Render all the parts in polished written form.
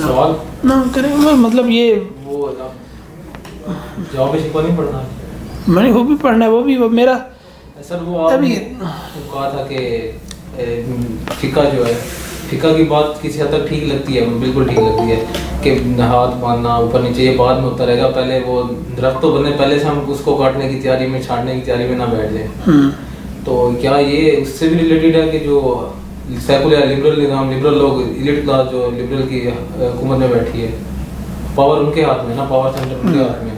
سوال نہ کریں گے. مطلب یہ وہ جواب شکوہ نہیں پڑھنا میں نے وہ بھی پڑھنا ہے, وہ بھی وہ میرا سر. وہ آپ نے کہا تھا کہ فقہ جو ہے, فقہ کی بات کسی حد تک ٹھیک لگتی ہے, بالکل ٹھیک لگتی ہے کہ ہاتھ باندھنا اوپر نیچے یہ بعد میں ہوتا رہے گا. پہلے وہ درخت تو بنے, پہلے سے ہم اس کو کاٹنے کی تیاری میں, چھاڑنے کی تیاری میں نہ بیٹھ جائیں. تو کیا یہ اس سے بھی ریلیٹڈ ہے کہ جو سیکولر لبرل نظام, لبرل لوگ, ایلیٹ کلاس جو لبرل کی حکومت میں بیٹھی ہے, پاور ان کے ہاتھ میں نا, پاور سینٹر ان کے ہاتھ میں,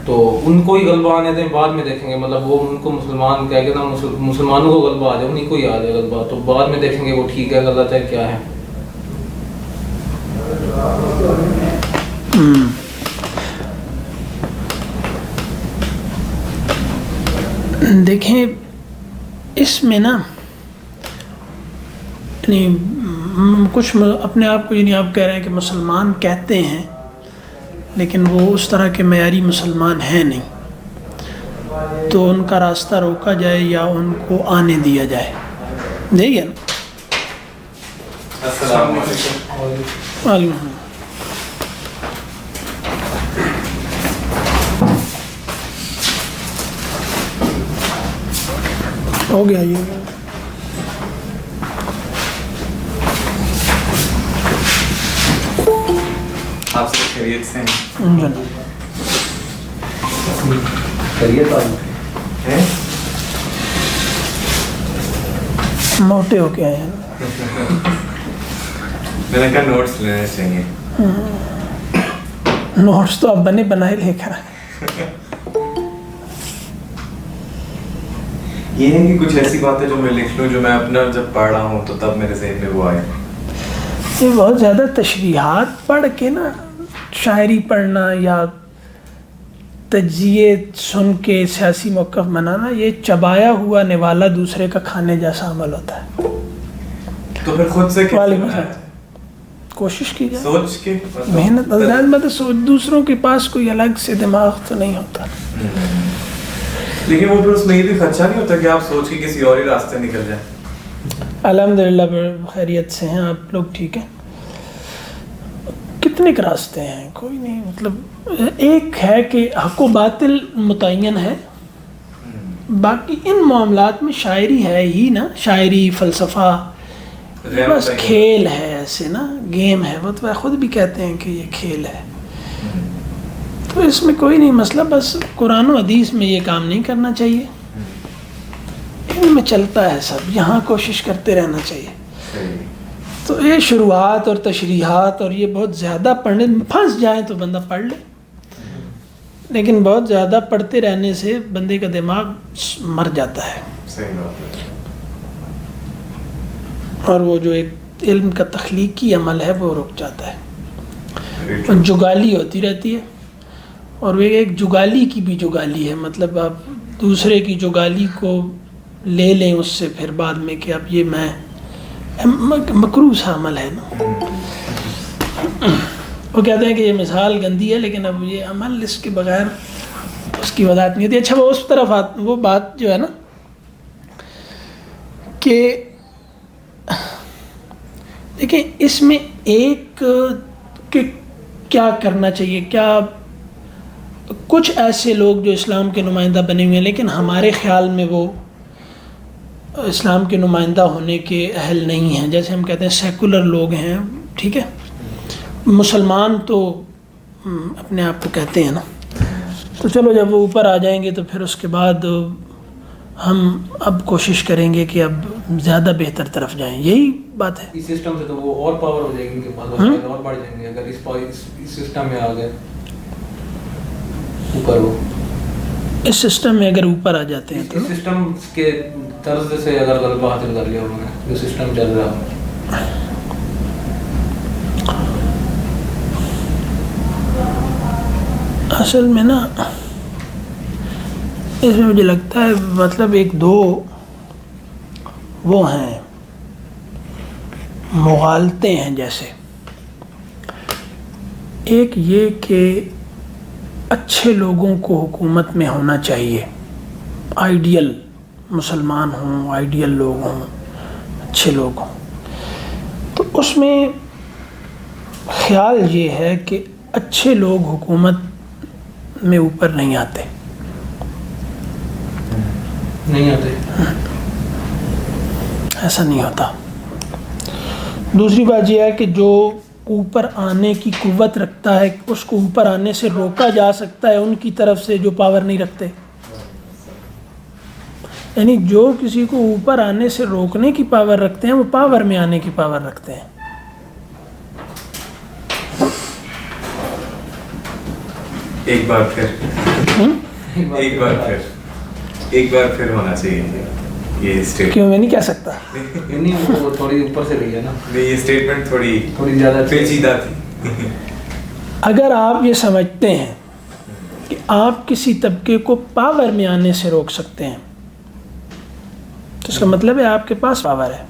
تو ان کو ہی غلبہ آنے دیں, بعد میں دیکھیں گے. مطلب وہ ان کو مسلمان کہہ کے نا, مسلمانوں کو غلبہ آ جائے, انہیں کو ہی آ جائے غلبہ, تو بعد میں دیکھیں گے وہ ٹھیک ہے غلط ہے کیا ہے. دیکھیں اس میں نا کچھ اپنے آپ کو, یعنی آپ کہہ رہے ہیں کہ مسلمان کہتے ہیں لیکن وہ اس طرح کے معیاری مسلمان ہیں نہیں, تو ان کا راستہ روکا جائے یا ان کو آنے دیا جائے. دیکھیے نا. السلام علیکم. وعلیکم ہو گیا یہ. آپ سے خیریت سے ہیں؟ موٹے ہو کے آئے ہیں. میں نے کہا نوٹس لینے چاہیے. نوٹس تو آپ بنے بنائے لے کر آئے. یہ ہے کہ کچھ ایسی باتیں جو میں لکھ لوں, جو میں اپنا جب پڑھ رہا ہوں تو تب میرے ذہن میں وہ آئے. یہ بہت زیادہ تشریحات پڑھ کے نا, شاعری پڑھنا یا تجزیے سن کے سیاسی موقف بنانا, یہ چبایا ہوا نوالا دوسرے کا کھانے جیسا عمل ہوتا ہے. تو پھر خود سے کوشش کی جائے, سوچ کے محنت, مطلب سوچ, دوسروں کے پاس کوئی الگ سے دماغ تو نہیں ہوتا. لیکن وہ پھر اس میں یہ بھی خدشہ نہیں ہوتا کہ آپ سوچ کے کسی اور ہی راستے نکل جائیں. الحمدللہ خیریت سے ہیں آپ لوگ, ٹھیک ہے. کتنے کے راستے ہیں, کوئی نہیں. مطلب ایک ہے کہ حق و باطل متعین ہے, باقی ان معاملات میں شاعری ہے ہی نا, شاعری فلسفہ بس کھیل ہے, ایسے نا گیم ہے. وہ تو خود بھی کہتے ہیں کہ یہ کھیل ہے, تو اس میں کوئی نہیں مسئلہ. بس قرآن و حدیث میں یہ کام نہیں کرنا چاہیے, ان میں چلتا ہے سب, یہاں کوشش کرتے رہنا چاہیے. تو یہ شروعات اور تشریحات اور یہ بہت زیادہ پڑھنے پھنس جائیں تو بندہ پڑھ لے, لیکن بہت زیادہ پڑھتے رہنے سے بندے کا دماغ مر جاتا ہے. اور وہ جو ایک علم کا تخلیقی عمل ہے وہ رک جاتا ہے. جگالی ہوتی رہتی ہے, اور وہ ایک جگالی کی بھی جگالی ہے. مطلب آپ دوسرے کی جگالی کو لے لیں اس سے پھر بعد میں کہ اب یہ میں مکروہ سا عمل ہے نا. وہ کہتے ہیں کہ یہ مثال گندی ہے, لیکن اب یہ عمل اس کے بغیر اس کی وضاحت نہیں ہوتی. اچھا وہ اس طرف وہ بات جو ہے نا کہ دیکھیں اس میں ایک کہ کیا کرنا چاہیے, کیا کچھ ایسے لوگ جو اسلام کے نمائندہ بنے ہوئے ہیں لیکن ہمارے خیال میں وہ اسلام کے نمائندہ ہونے کے اہل نہیں ہیں, جیسے ہم کہتے ہیں سیکولر لوگ ہیں, ٹھیک ہے. مسلمان تو اپنے آپ کو کہتے ہیں نا, تو چلو جب وہ اوپر آ جائیں گے تو پھر اس کے بعد ہم اب کوشش کریں گے کہ اب زیادہ بہتر طرف جائیں. یہی بات ہے. اس سسٹم سے تو وہ اور پاور ہو جائے گی, ان کے پاس اور بڑھ جائیں گے اگر اس سسٹم میں آ گئے اوپر. وہ اس سسٹم میں اگر اوپر آ جاتے ہیں تو اس سسٹم کے طرز سے اگر غلبہ حاصل کر لیا انہوں نے, جو سسٹم چل رہا ہے. اصل میں نا اس میں مجھے لگتا ہے مطلب ایک دو وہ ہیں مغالطے ہیں. جیسے ایک یہ کہ اچھے لوگوں کو حکومت میں ہونا چاہیے, آئیڈیل مسلمان ہوں, آئیڈیل لوگ ہوں, اچھے لوگ ہوں, تو اس میں خیال یہ ہے کہ اچھے لوگ حکومت میں اوپر نہیں آتے. نہیں آتے. ایسا نہیں ہوتا. دوسری بات یہ ہے کہ جو اوپر آنے کی قوت رکھتا ہے اس کو اوپر آنے سے روکا جا سکتا ہے ان کی طرف سے جو پاور نہیں رکھتے. یعنی جو کسی کو اوپر آنے سے روکنے کی پاور رکھتے ہیں وہ پاور میں آنے کی پاور رکھتے ہیں. ایک بار پھر ہونا چاہیے یہ اسٹیٹمنٹ. کیوں میں نہیں کہہ سکتا؟ نہیں وہ تھوڑی اوپر سے رہی ہے نا. یہ اسٹیٹمنٹ تھوڑی زیادہ پیچیدہ تھی. اگر آپ یہ سمجھتے ہیں کہ آپ کسی طبقے کو پاور میں آنے سے روک سکتے ہیں تو اس کا مطلب ہے آپ کے پاس پاور ہے.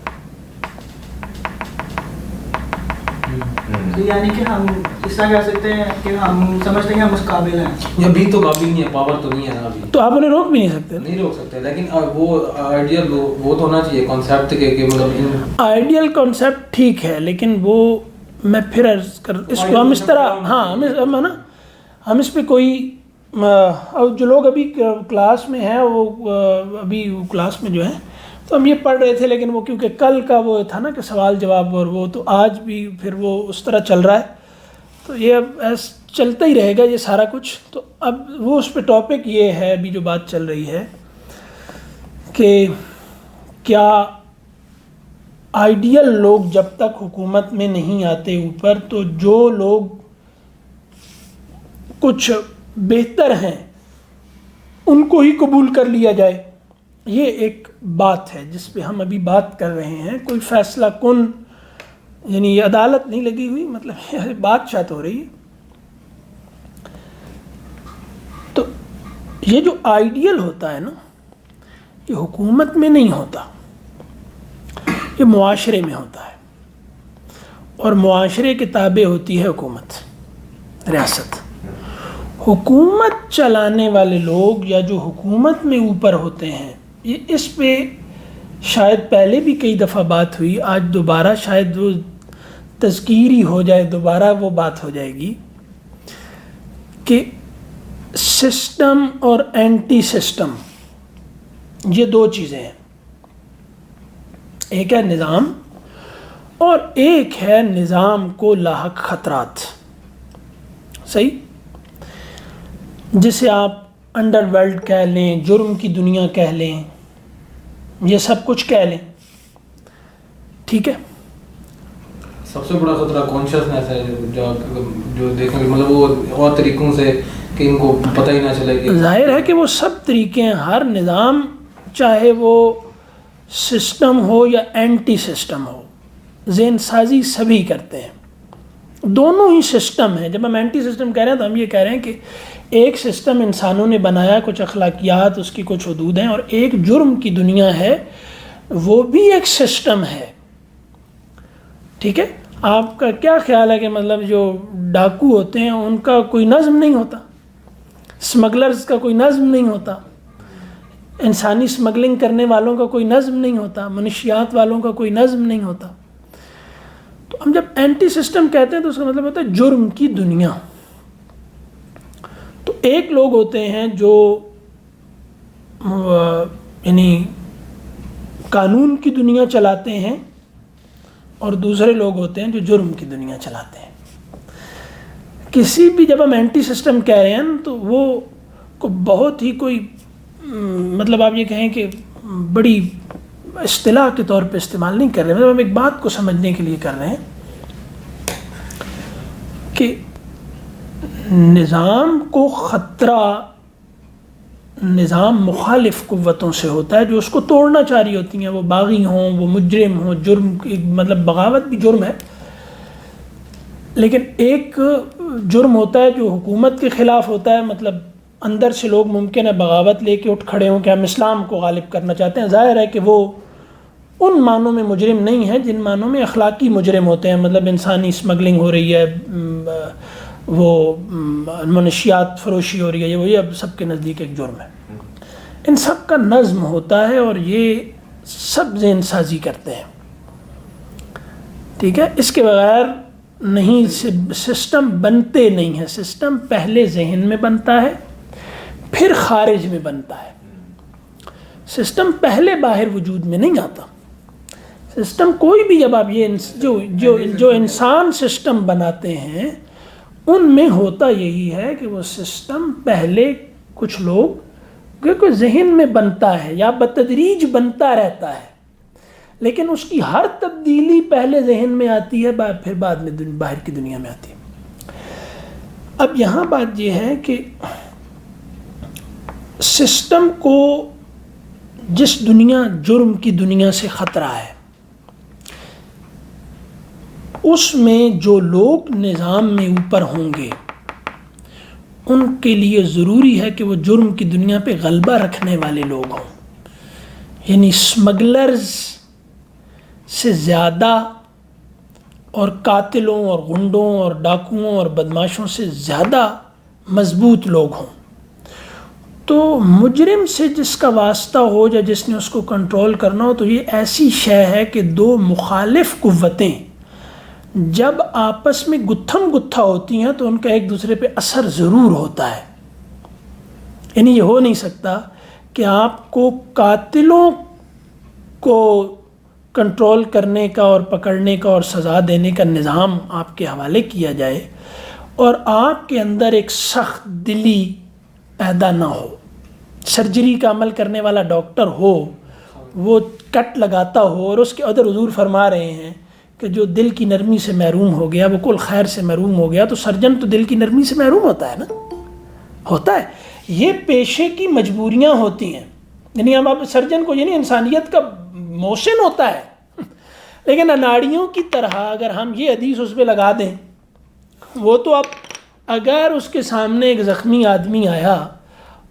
یعنی کہ ہم اس طرح کہہ سکتے ہیں کہ ہم سمجھتے ہیں کہ ہم اس قابل ہیں. یہ ابھی تو قابل نہیں ہے, پاور تو نہیں ہے نا ابھی. تو آپ انہیں روک بھی نہیں سکتے. نہیں روک سکتے, لیکن وہ آئیڈیل وہ تو ہونا چاہیے کانسیپٹ کہ مطلب آئیڈیل کانسیپٹ ٹھیک ہے, لیکن وہ میں پھر اس کو ہم اس طرح ہم اس پہ کوئی جو لوگ ابھی کلاس میں ہیں وہ ابھی کلاس میں جو ہیں تو ہم یہ پڑھ رہے تھے, لیکن وہ کیونکہ کل کا وہ تھا نا کہ سوال جواب اور وہ تو آج بھی پھر وہ اس طرح چل رہا ہے تو یہ اب چلتا ہی رہے گا یہ سارا کچھ. تو اب وہ اس پہ ٹاپک یہ ہے ابھی جو بات چل رہی ہے کہ کیا آئیڈیل لوگ جب تک حکومت میں نہیں آتے اوپر تو جو لوگ کچھ بہتر ہیں ان کو ہی قبول کر لیا جائے. یہ ایک بات ہے جس پہ ہم ابھی بات کر رہے ہیں. کوئی فیصلہ کن یعنی یہ عدالت نہیں لگی ہوئی, مطلب یہ بات شاید ہو رہی ہے. تو یہ جو آئیڈیل ہوتا ہے نا یہ حکومت میں نہیں ہوتا, یہ معاشرے میں ہوتا ہے. اور معاشرے کے تابع ہوتی ہے حکومت, ریاست. حکومت چلانے والے لوگ یا جو حکومت میں اوپر ہوتے ہیں یہ اس پہ شاید پہلے بھی کئی دفعہ بات ہوئی, آج دوبارہ شاید وہ تذکیری ہو جائے, دوبارہ وہ بات ہو جائے گی کہ سسٹم اور اینٹی سسٹم یہ دو چیزیں ہیں. ایک ہے نظام اور ایک ہے نظام کو لاحق خطرات. صحیح, جسے آپ انڈر ورلڈ کہہ لیں, جرم کی دنیا کہہ لیں, یہ سب کچھ کہہ لیں, ٹھیک ہے. سب سے بڑا خطرہ کانشیسنیس ہے جو دیکھیں گے مطلب وہ اور طریقوں سے کہ ان کو پتہ ہی نہ چلے. کہ ظاہر ہے کہ وہ سب طریقے ہیں, ہر نظام چاہے وہ سسٹم ہو یا اینٹی سسٹم ہو, ذہن سازی سبھی کرتے ہیں, دونوں ہی سسٹم ہیں. جب ہم اینٹی سسٹم کہہ رہے ہیں تو ہم یہ کہہ رہے ہیں کہ ایک سسٹم انسانوں نے بنایا, کچھ اخلاقیات, اس کی کچھ حدود ہیں, اور ایک جرم کی دنیا ہے, وہ بھی ایک سسٹم ہے. ٹھیک ہے, آپ کا کیا خیال ہے کہ مطلب جو ڈاکو ہوتے ہیں ان کا کوئی نظم نہیں ہوتا, اسمگلرز کا کوئی نظم نہیں ہوتا, انسانی اسمگلنگ کرنے والوں کا کوئی نظم نہیں ہوتا, منشیات والوں کا کوئی نظم نہیں ہوتا. تو ہم جب اینٹی سسٹم کہتے ہیں تو اس کا مطلب ہوتا ہے جرم کی دنیا. تو ایک لوگ ہوتے ہیں جو یعنی قانون کی دنیا چلاتے ہیں اور دوسرے لوگ ہوتے ہیں جو جرم کی دنیا چلاتے ہیں. کسی بھی جب ہم اینٹی سسٹم کہہ رہے ہیں تو وہ کو بہت ہی کوئی مطلب آپ یہ کہیں کہ بڑی اصطلاح کے طور پہ استعمال نہیں کر رہے, مطلب ہم ایک بات کو سمجھنے کے لیے کر رہے ہیں کہ نظام کو خطرہ نظام مخالف قوتوں سے ہوتا ہے جو اس کو توڑنا چاہ رہی ہوتی ہیں, وہ باغی ہوں, وہ مجرم ہوں. جرم مطلب بغاوت بھی جرم ہے, لیکن ایک جرم ہوتا ہے جو حکومت کے خلاف ہوتا ہے, مطلب اندر سے لوگ ممکن ہے بغاوت لے کے اٹھ کھڑے ہوں کہ ہم اسلام کو غالب کرنا چاہتے ہیں. ظاہر ہے کہ وہ ان معنوں میں مجرم نہیں ہے جن معنوں میں اخلاقی مجرم ہوتے ہیں, مطلب انسانی اسمگلنگ ہو رہی ہے, وہ منشیات فروشی ہو رہی ہے, وہ یہ اب سب کے نزدیک ایک جرم ہے. ان سب کا نظم ہوتا ہے اور یہ سب ذہن سازی کرتے ہیں. ٹھیک ہے, اس کے بغیر نہیں، سسٹم بنتے نہیں ہیں. سسٹم پہلے ذہن میں بنتا ہے پھر خارج میں بنتا ہے. سسٹم پہلے باہر وجود میں نہیں آتا. سسٹم کوئی بھی، جب آپ یہ جو انسان سسٹم بناتے ہیں ان میں ہوتا یہی ہے کہ وہ سسٹم پہلے کچھ لوگ کیونکہ ذہن میں بنتا ہے یا بتدریج بنتا رہتا ہے، لیکن اس کی ہر تبدیلی پہلے ذہن میں آتی ہے پھر بعد میں باہر کی دنیا میں آتی ہے. اب یہاں بات یہ ہے کہ سسٹم کو جس دنیا، جرم کی دنیا سے خطرہ ہے، اس میں جو لوگ نظام میں اوپر ہوں گے ان کے لیے ضروری ہے کہ وہ جرم کی دنیا پہ غلبہ رکھنے والے لوگ ہوں. یعنی اسمگلرز سے زیادہ اور قاتلوں اور غنڈوں اور ڈاکوؤں اور بدماشوں سے زیادہ مضبوط لوگ ہوں. تو مجرم سے جس کا واسطہ ہو یا جس نے اس کو کنٹرول کرنا ہو، تو یہ ایسی شے ہے کہ دو مخالف قوتیں جب آپس میں گتھم گتھا ہوتی ہیں تو ان کا ایک دوسرے پہ اثر ضرور ہوتا ہے. یعنی یہ ہو نہیں سکتا کہ آپ کو قاتلوں کو کنٹرول کرنے کا اور پکڑنے کا اور سزا دینے کا نظام آپ کے حوالے کیا جائے اور آپ کے اندر ایک سخت دلی پیدا نہ ہو. سرجری کا عمل کرنے والا ڈاکٹر ہو، وہ کٹ لگاتا ہو، اور اس کے ادھر حضور فرما رہے ہیں کہ جو دل کی نرمی سے محروم ہو گیا وہ کل خیر سے محروم ہو گیا. تو سرجن تو دل کی نرمی سے محروم ہوتا ہے نا، ہوتا ہے. یہ پیشے کی مجبوریاں ہوتی ہیں. یعنی ہم اب سرجن کو یعنی انسانیت کا موشن ہوتا ہے، لیکن اناڑیوں کی طرح اگر ہم یہ حدیث اس پہ لگا دیں، وہ تو اب اگر اس کے سامنے ایک زخمی آدمی آیا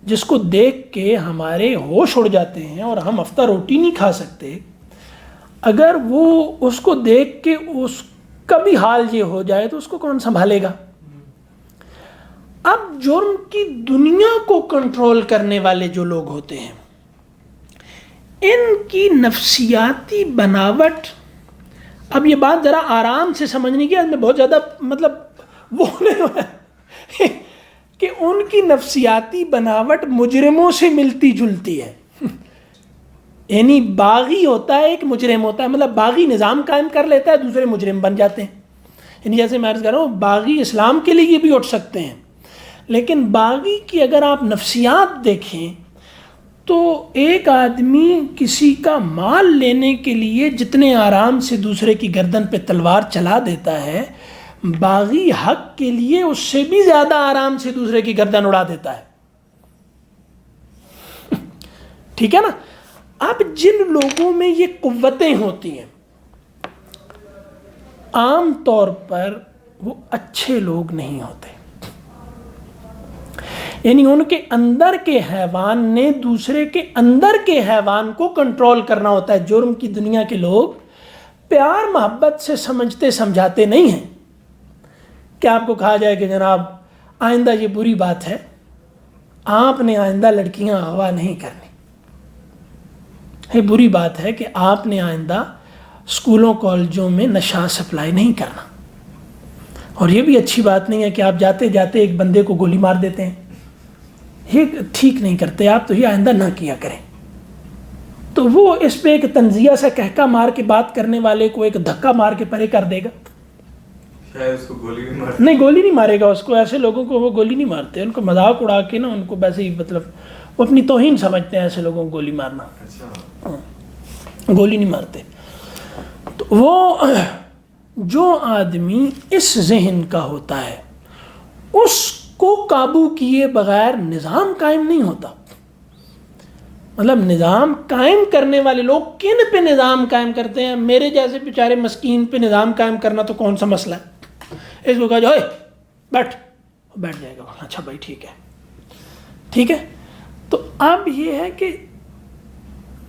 جس کو دیکھ کے ہمارے ہوش اڑ جاتے ہیں اور ہم ہفتہ روٹی نہیں کھا سکتے، اگر وہ اس کو دیکھ کے اس کا بھی حال یہ ہو جائے تو اس کو کون سنبھالے گا؟ اب جرم کی دنیا کو کنٹرول کرنے والے جو لوگ ہوتے ہیں، ان کی نفسیاتی بناوٹ، اب یہ بات ذرا آرام سے سمجھنے کی، میں بہت زیادہ مطلب وہ کہ ان کی نفسیاتی بناوٹ مجرموں سے ملتی جلتی ہے. یعنی باغی ہوتا ہے، ایک مجرم ہوتا ہے، مطلب باغی نظام قائم کر لیتا ہے، دوسرے مجرم بن جاتے ہیں. یعنی جیسے میں عرض کر رہا ہوں، باغی اسلام کے لیے بھی اٹھ سکتے ہیں، لیکن باغی کی اگر آپ نفسیات دیکھیں تو ایک آدمی کسی کا مال لینے کے لیے جتنے آرام سے دوسرے کی گردن پہ تلوار چلا دیتا ہے، باغی حق کے لیے اس سے بھی زیادہ آرام سے دوسرے کی گردن اڑا دیتا ہے. ٹھیک ہے نا؟ اب جن لوگوں میں یہ قوتیں ہوتی ہیں عام طور پر وہ اچھے لوگ نہیں ہوتے. یعنی ان کے اندر کے حیوان نے دوسرے کے اندر کے حیوان کو کنٹرول کرنا ہوتا ہے. جرم کی دنیا کے لوگ پیار محبت سے سمجھتے سمجھاتے نہیں ہیں کہ آپ کو کہا جائے کہ جناب آئندہ یہ بری بات ہے، آپ نے آئندہ لڑکیاں ہوا نہیں کرنی. یہ بری بات ہے کہ آپ نے آئندہ اسکولوں کالجوں میں نشہ سپلائی نہیں کرنا. اور یہ بھی اچھی بات نہیں ہے کہ آپ جاتے جاتے ایک بندے کو گولی مار دیتے ہیں. یہ ٹھیک نہیں کرتے آپ، تو یہ آئندہ نہ کیا کریں. تو وہ اس پہ ایک تنزیہ سے کہکا مار کے بات کرنے والے کو ایک دھکا مار کے پرے کر دے گا. شاید اس کو گولی نہیں، گولی نہیں مارے گا اس کو. ایسے لوگوں کو وہ گولی نہیں مارتے، ان کو مذاق اڑا کے نا، ان کو ویسے ہی مطلب وہ اپنی توہین سمجھتے ہیں ایسے لوگوں کو گولی مارنا. گولی نہیں مارتے. تو وہ جو آدمی اس ذہن کا ہوتا ہے اس کو قابو کیے بغیر نظام قائم نہیں ہوتا. مطلب نظام قائم کرنے والے لوگ کن پہ نظام قائم کرتے ہیں؟ میرے جیسے بیچارے مسکین پہ نظام قائم کرنا تو کون سا مسئلہ ہے؟ اس کو کہا جائے بیٹھ جائے گا. اچھا بھائی ٹھیک ہے ٹھیک ہے. تو اب یہ ہے کہ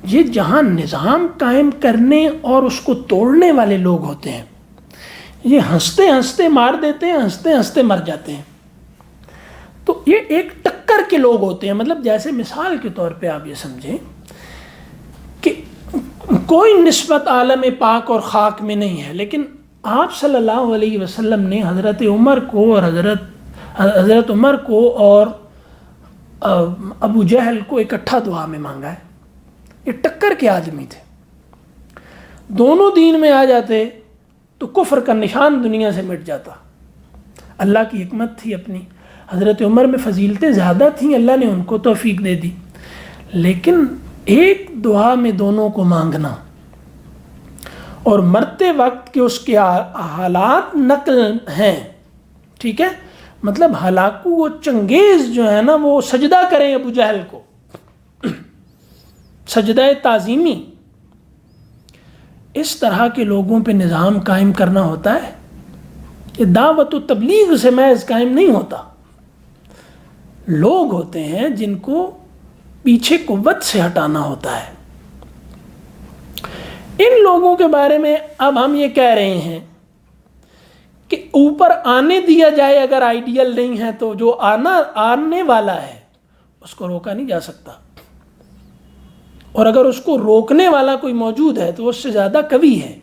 یہ جہاں نظام قائم کرنے اور اس کو توڑنے والے لوگ ہوتے ہیں، یہ ہنستے ہنستے مار دیتے ہیں، ہنستے ہنستے مر جاتے ہیں. تو یہ ایک ٹکر کے لوگ ہوتے ہیں. مطلب جیسے مثال کے طور پہ آپ یہ سمجھیں کہ کوئی نسبت عالم پاک اور خاک میں نہیں ہے، لیکن آپ صلی اللہ علیہ وسلم نے حضرت عمر کو اور حضرت عمر کو اور ابو جہل کو اکٹھا دعا میں مانگا ہے. یہ ٹکر کے آدمی تھے, دونوں دین میں آ جاتے تو کفر کا نشان دنیا سے مٹ جاتا. اللہ کی حکمت تھی اپنی, حضرت عمر میں فضیلتیں زیادہ تھیں, اللہ نے ان کو توفیق دے دی, لیکن ایک دعا میں دونوں کو مانگنا اور مرتے وقت کے اس کے حالات نقل ہیں, ٹھیک ہے, مطلب ہلاکو و چنگیز جو ہے نا وہ سجدہ کریں ابو جہل کو, سجدہ تعظیمی. اس طرح کے لوگوں پہ نظام قائم کرنا ہوتا ہے. یہ دعوت و تبلیغ سے محض قائم نہیں ہوتا. لوگ ہوتے ہیں جن کو پیچھے قوت سے ہٹانا ہوتا ہے. ان لوگوں کے بارے میں اب ہم یہ کہہ رہے ہیں کہ اوپر آنے دیا جائے, اگر آئیڈیل نہیں ہے تو جو آنے والا ہے اس کو روکا نہیں جا سکتا, اور اگر اس کو روکنے والا کوئی موجود ہے تو اس سے زیادہ قوی ہے,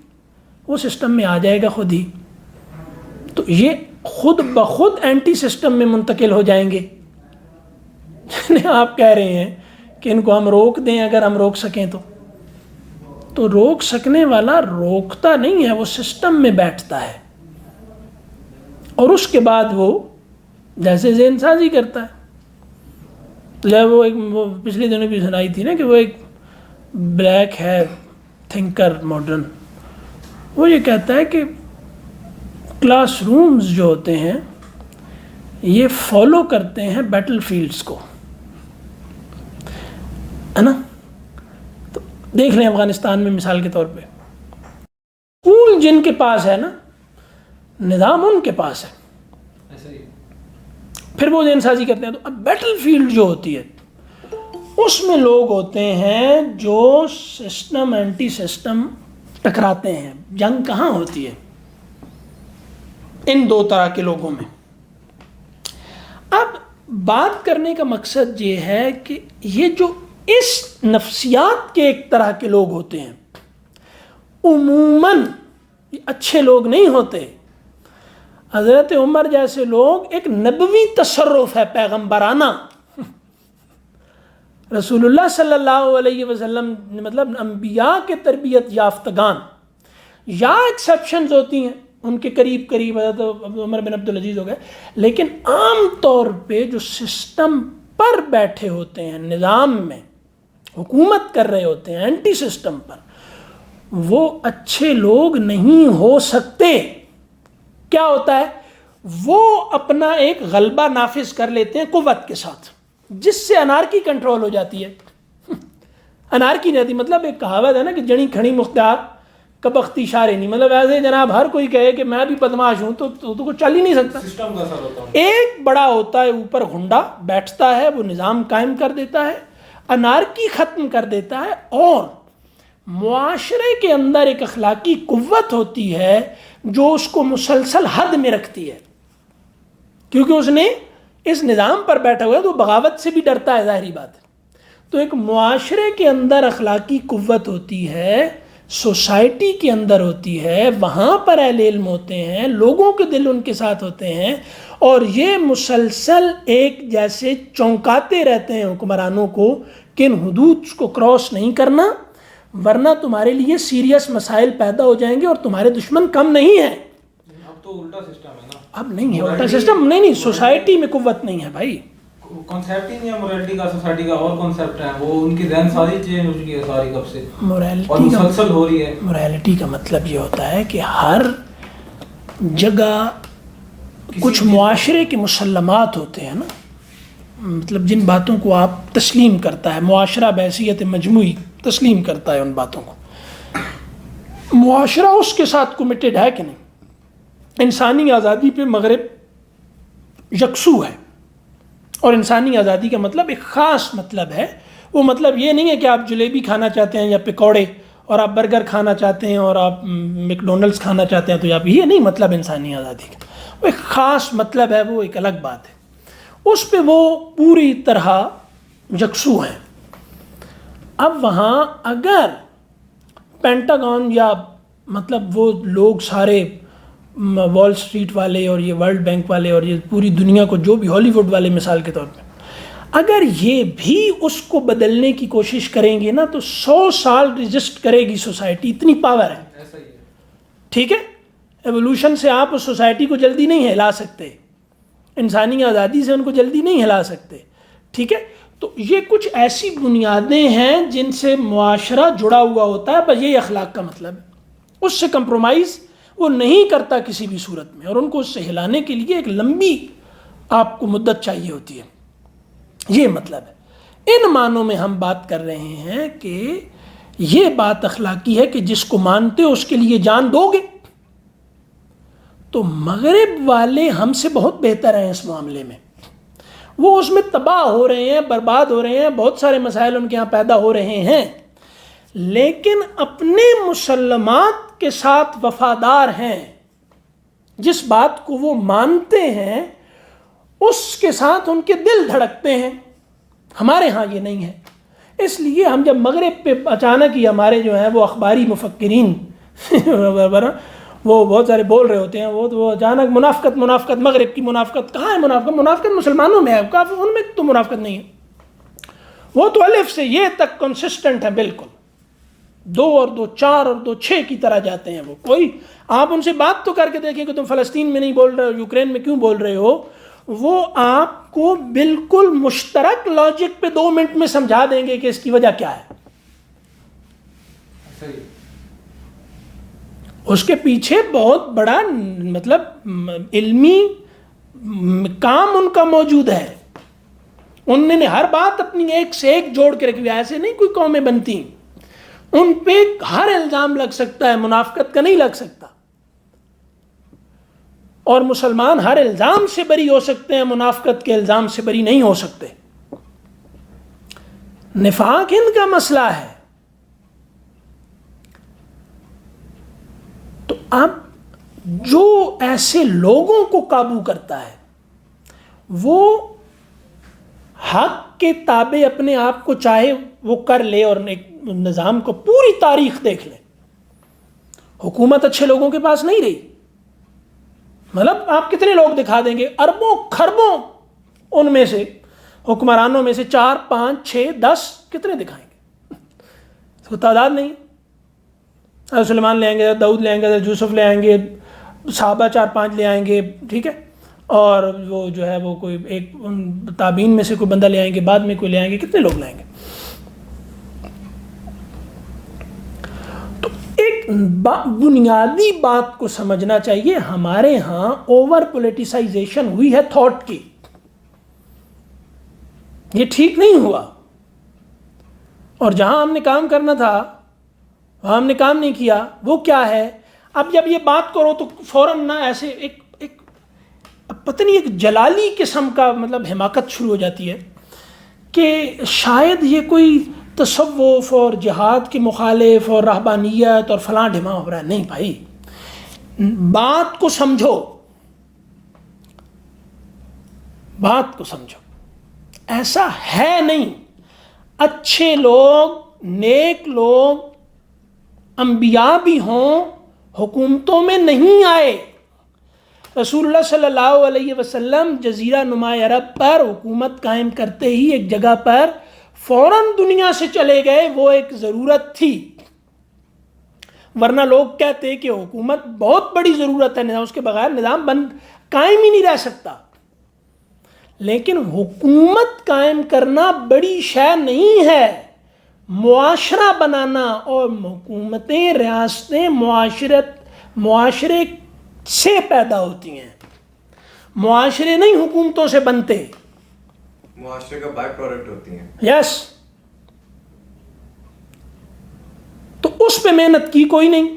وہ سسٹم میں آ جائے گا خود ہی. تو یہ خود بخود اینٹی سسٹم میں منتقل ہو جائیں گے. آپ کہہ رہے ہیں کہ ان کو ہم روک دیں, اگر ہم روک سکیں تو روک سکنے والا روکتا نہیں ہے, وہ سسٹم میں بیٹھتا ہے اور اس کے بعد وہ جیسے ذہن سازی کرتا ہے. تو جب وہ پچھلے دنوں بھی سنائی تھی نا کہ وہ ایک بلیک ہے تھنکر ماڈرن, وہ یہ کہتا ہے کہ کلاس رومز جو ہوتے ہیں یہ فالو کرتے ہیں بیٹل فیلڈز کو, ہے نا. تو دیکھ لیں افغانستان میں مثال کے طور پہ اسکول جن کے پاس ہے نا, نظام ان کے پاس ہے, پھر وہ ذہن سازی کرتے ہیں. تو اب بیٹل فیلڈ جو ہوتی ہے اس میں لوگ ہوتے ہیں جو سسٹم اینٹی سسٹم ٹکراتے ہیں. جنگ کہاں ہوتی ہے؟ ان دو طرح کے لوگوں میں. اب بات کرنے کا مقصد یہ ہے کہ یہ جو اس نفسیات کے ایک طرح کے لوگ ہوتے ہیں عموماً اچھے لوگ نہیں ہوتے. حضرت عمر جیسے لوگ ایک نبوی تصرف ہے پیغمبرانہ. رسول اللہ صلی اللہ علیہ وسلم مطلب انبیاء کے تربیت یافتگان, یا ایکسیپشنز ہوتی ہیں ان کے قریب حضرت عمر بن عبدالعزیز ہو گئے, لیکن عام طور پہ جو سسٹم پر بیٹھے ہوتے ہیں, نظام میں حکومت کر رہے ہوتے ہیں اینٹی سسٹم پر, وہ اچھے لوگ نہیں ہو سکتے. کیا ہوتا ہے, وہ اپنا ایک غلبہ نافذ کر لیتے ہیں قوت کے ساتھ, جس سے انارکی کنٹرول ہو جاتی ہے. انارکی نہیں آتی, مطلب ایک کہاوت ہے نا کہ جڑی کھڑی مختار کبختی اشارے نہیں, مطلب ایسے جناب ہر کوئی کہے کہ میں بھی بدماش ہوں تو کچھ چل ہی نہیں سکتا. سسٹم کا اثر ہوتا ہے. ایک بڑا ہوتا ہے اوپر گھنڈا بیٹھتا ہے, وہ نظام قائم کر دیتا ہے, انارکی ختم کر دیتا ہے, اور معاشرے کے اندر ایک اخلاقی قوت ہوتی ہے جو اس کو مسلسل حد میں رکھتی ہے, کیونکہ اس نے اس نظام پر بیٹھا ہوا ہے تو بغاوت سے بھی ڈرتا ہے, ظاہری بات ہے. تو ایک معاشرے کے اندر اخلاقی قوت ہوتی ہے, سوسائٹی کے اندر ہوتی ہے, وہاں پر اہل علم ہوتے ہیں, لوگوں کے دل ان کے ساتھ ہوتے ہیں, اور یہ مسلسل ایک جیسے چونکاتے رہتے ہیں حکمرانوں کو کہ ان حدود کو کراس نہیں کرنا, ورنہ تمہارے لیے سیریس مسائل پیدا ہو جائیں گے اور تمہارے دشمن کم نہیں ہیں. اب تو الٹا سسٹم ہے نا. اب نہیں ہے الٹا سسٹم, نہیں سوسائٹی میں قوت نہیں ہے بھائی. کانسیپٹ ہی نہیں ہے موریلٹی کا, سوسائٹی کا اور کانسیپٹ ہے, وہ ان کی ذہن ساری چینج ہو چکی ہے ساری کب سے, اور مسلسل ہو رہی ہے. موریلٹی کا مطلب یہ ہوتا ہے کہ ہر جگہ کچھ معاشرے کے مسلمات ہوتے ہیں نا, مطلب جن باتوں کو آپ تسلیم کرتا ہے معاشرہ بحیثیت مجموعی تسلیم کرتا ہے ان باتوں کو. معاشرہ اس کے ساتھ کمیٹڈ ہے کہ نہیں. انسانی آزادی پہ مغرب یکسو ہے, اور انسانی آزادی کا مطلب ایک خاص مطلب ہے. وہ مطلب یہ نہیں ہے کہ آپ جلیبی کھانا چاہتے ہیں یا پکوڑے, اور آپ برگر کھانا چاہتے ہیں اور آپ میکڈونلڈس کھانا چاہتے ہیں, تو آپ یہ نہیں مطلب انسانی آزادی کا. وہ ایک خاص مطلب ہے, وہ ایک الگ بات ہے. اس پہ وہ پوری طرح یکسو ہیں. اب وہاں اگر پینٹاگون یا مطلب وہ لوگ سارے وال اسٹریٹ والے اور یہ ورلڈ بینک والے اور یہ پوری دنیا کو جو بھی ہالی ووڈ والے مثال کے طور پہ اگر یہ بھی اس کو بدلنے کی کوشش کریں گے نا تو 100 سال رجسٹ کرے گی سوسائٹی، اتنی پاور ہے. ٹھیک ہے، ایوولوشن سے آپ اس سوسائٹی کو جلدی نہیں ہلا سکتے، انسانی آزادی سے ان کو جلدی نہیں ہلا سکتے. ٹھیک ہے، تو یہ کچھ ایسی بنیادیں ہیں جن سے معاشرہ جڑا ہوا ہوتا ہے، بس یہی اخلاق کا مطلب ہے. اس سے کمپرومائز وہ نہیں کرتا کسی بھی صورت میں، اور ان کو اس سے ہلانے کے لیے ایک لمبی آپ کو مدت چاہیے ہوتی ہے. یہ مطلب ہے. ان معنوں میں ہم بات کر رہے ہیں کہ یہ بات اخلاقی ہے کہ جس کو مانتے ہو اس کے لیے جان دو گے. تو مغرب والے ہم سے بہت بہتر ہیں اس معاملے میں، وہ اس میں تباہ ہو رہے ہیں، برباد ہو رہے ہیں، بہت سارے مسائل ان کے ہاں پیدا ہو رہے ہیں، لیکن اپنے مسلمات کے ساتھ وفادار ہیں. جس بات کو وہ مانتے ہیں اس کے ساتھ ان کے دل دھڑکتے ہیں. ہمارے ہاں یہ نہیں ہے. اس لیے ہم جب مغرب پہ اچانک ہی ہمارے جو ہیں وہ اخباری مفکرین وہ بہت سارے بول رہے ہوتے ہیں، وہ اچانک منافقت مغرب کی منافقت. کہاں ہے منافقت مسلمانوں میں ہے، ان میں تو منافقت نہیں ہے. وہ تو الف سے یہ تک کنسسٹنٹ ہے، بالکل 2 اور 2 4 اور 2 6 کی طرح جاتے ہیں. وہ کوئی آپ ان سے بات تو کر کے دیکھیں کہ تم فلسطین میں نہیں بول رہے ہو، یوکرین میں کیوں بول رہے ہو، وہ آپ کو بالکل مشترک لاجک پہ 2 منٹ میں سمجھا دیں گے کہ اس کی وجہ کیا ہے. اس کے پیچھے بہت بڑا مطلب علمی کام ان کا موجود ہے. انہوں نے ہر بات اپنی ایک سے ایک جوڑ کے رکھی. ایسے نہیں کوئی قومیں بنتی، ان پہ ہر الزام لگ سکتا ہے، منافقت کا نہیں لگ سکتا. اور مسلمان ہر الزام سے بری ہو سکتے ہیں، منافقت کے الزام سے بری نہیں ہو سکتے. نفاق ان کا مسئلہ ہے. تو اب جو ایسے لوگوں کو قابو کرتا ہے وہ حق کے تابع اپنے آپ کو چاہے وہ کر لے، اور ایک نظام کو پوری تاریخ دیکھ لے. حکومت اچھے لوگوں کے پاس نہیں رہی. مطلب آپ کتنے لوگ دکھا دیں گے، اربوں خربوں، ان میں سے حکمرانوں میں سے 4 5 6 10 کتنے دکھائیں گے؟ اس کو تعداد نہیں. حضرت سلیمان لے آئیں گے، داؤد لے آئیں گے، حضرت یوسف لے آئیں گے، صحابہ 4 5 لے آئیں گے. ٹھیک ہے، اور وہ جو ہے وہ کوئی ایک تابعین میں سے کوئی بندہ لے آئیں گے، بعد میں کوئی لے آئیں گے، کتنے لوگ لائیں گے؟ تو ایک بنیادی بات کو سمجھنا چاہیے. ہمارے ہاں اوور پولیٹیسائزیشن ہوئی ہے تھاٹ کی. یہ ٹھیک نہیں ہوا، اور جہاں ہم نے کام کرنا تھا وہاں ہم نے کام نہیں کیا. وہ کیا ہے، اب جب یہ بات کرو تو فوراً نہ ایسے ایک پتہ نہیں ایک جلالی قسم کا مطلب حماقت شروع ہو جاتی ہے کہ شاید یہ کوئی تصوف اور جہاد کے مخالف اور رہبانیت اور فلاں ڈھما ہو رہا ہے. نہیں بھائی، بات کو سمجھو، بات کو سمجھو. ایسا ہے نہیں. اچھے لوگ، نیک لوگ، انبیاء بھی ہوں، حکومتوں میں نہیں آئے. رسول اللہ صلی اللہ علیہ وسلم جزیرہ نما عرب پر حکومت قائم کرتے ہی ایک جگہ پر فوراً دنیا سے چلے گئے. وہ ایک ضرورت تھی، ورنہ لوگ کہتے کہ حکومت بہت بڑی ضرورت ہے، اس کے بغیر نظام قائم ہی نہیں رہ سکتا. لیکن حکومت قائم کرنا بڑی شے نہیں ہے. معاشرہ بنانا، اور حکومتیں، ریاستیں معاشرے سے پیدا ہوتی ہیں. معاشرے نہیں حکومتوں سے بنتے، معاشرے کا بائی پروڈکٹ ہوتی ہیں. یس. تو اس پہ محنت کی کوئی نہیں.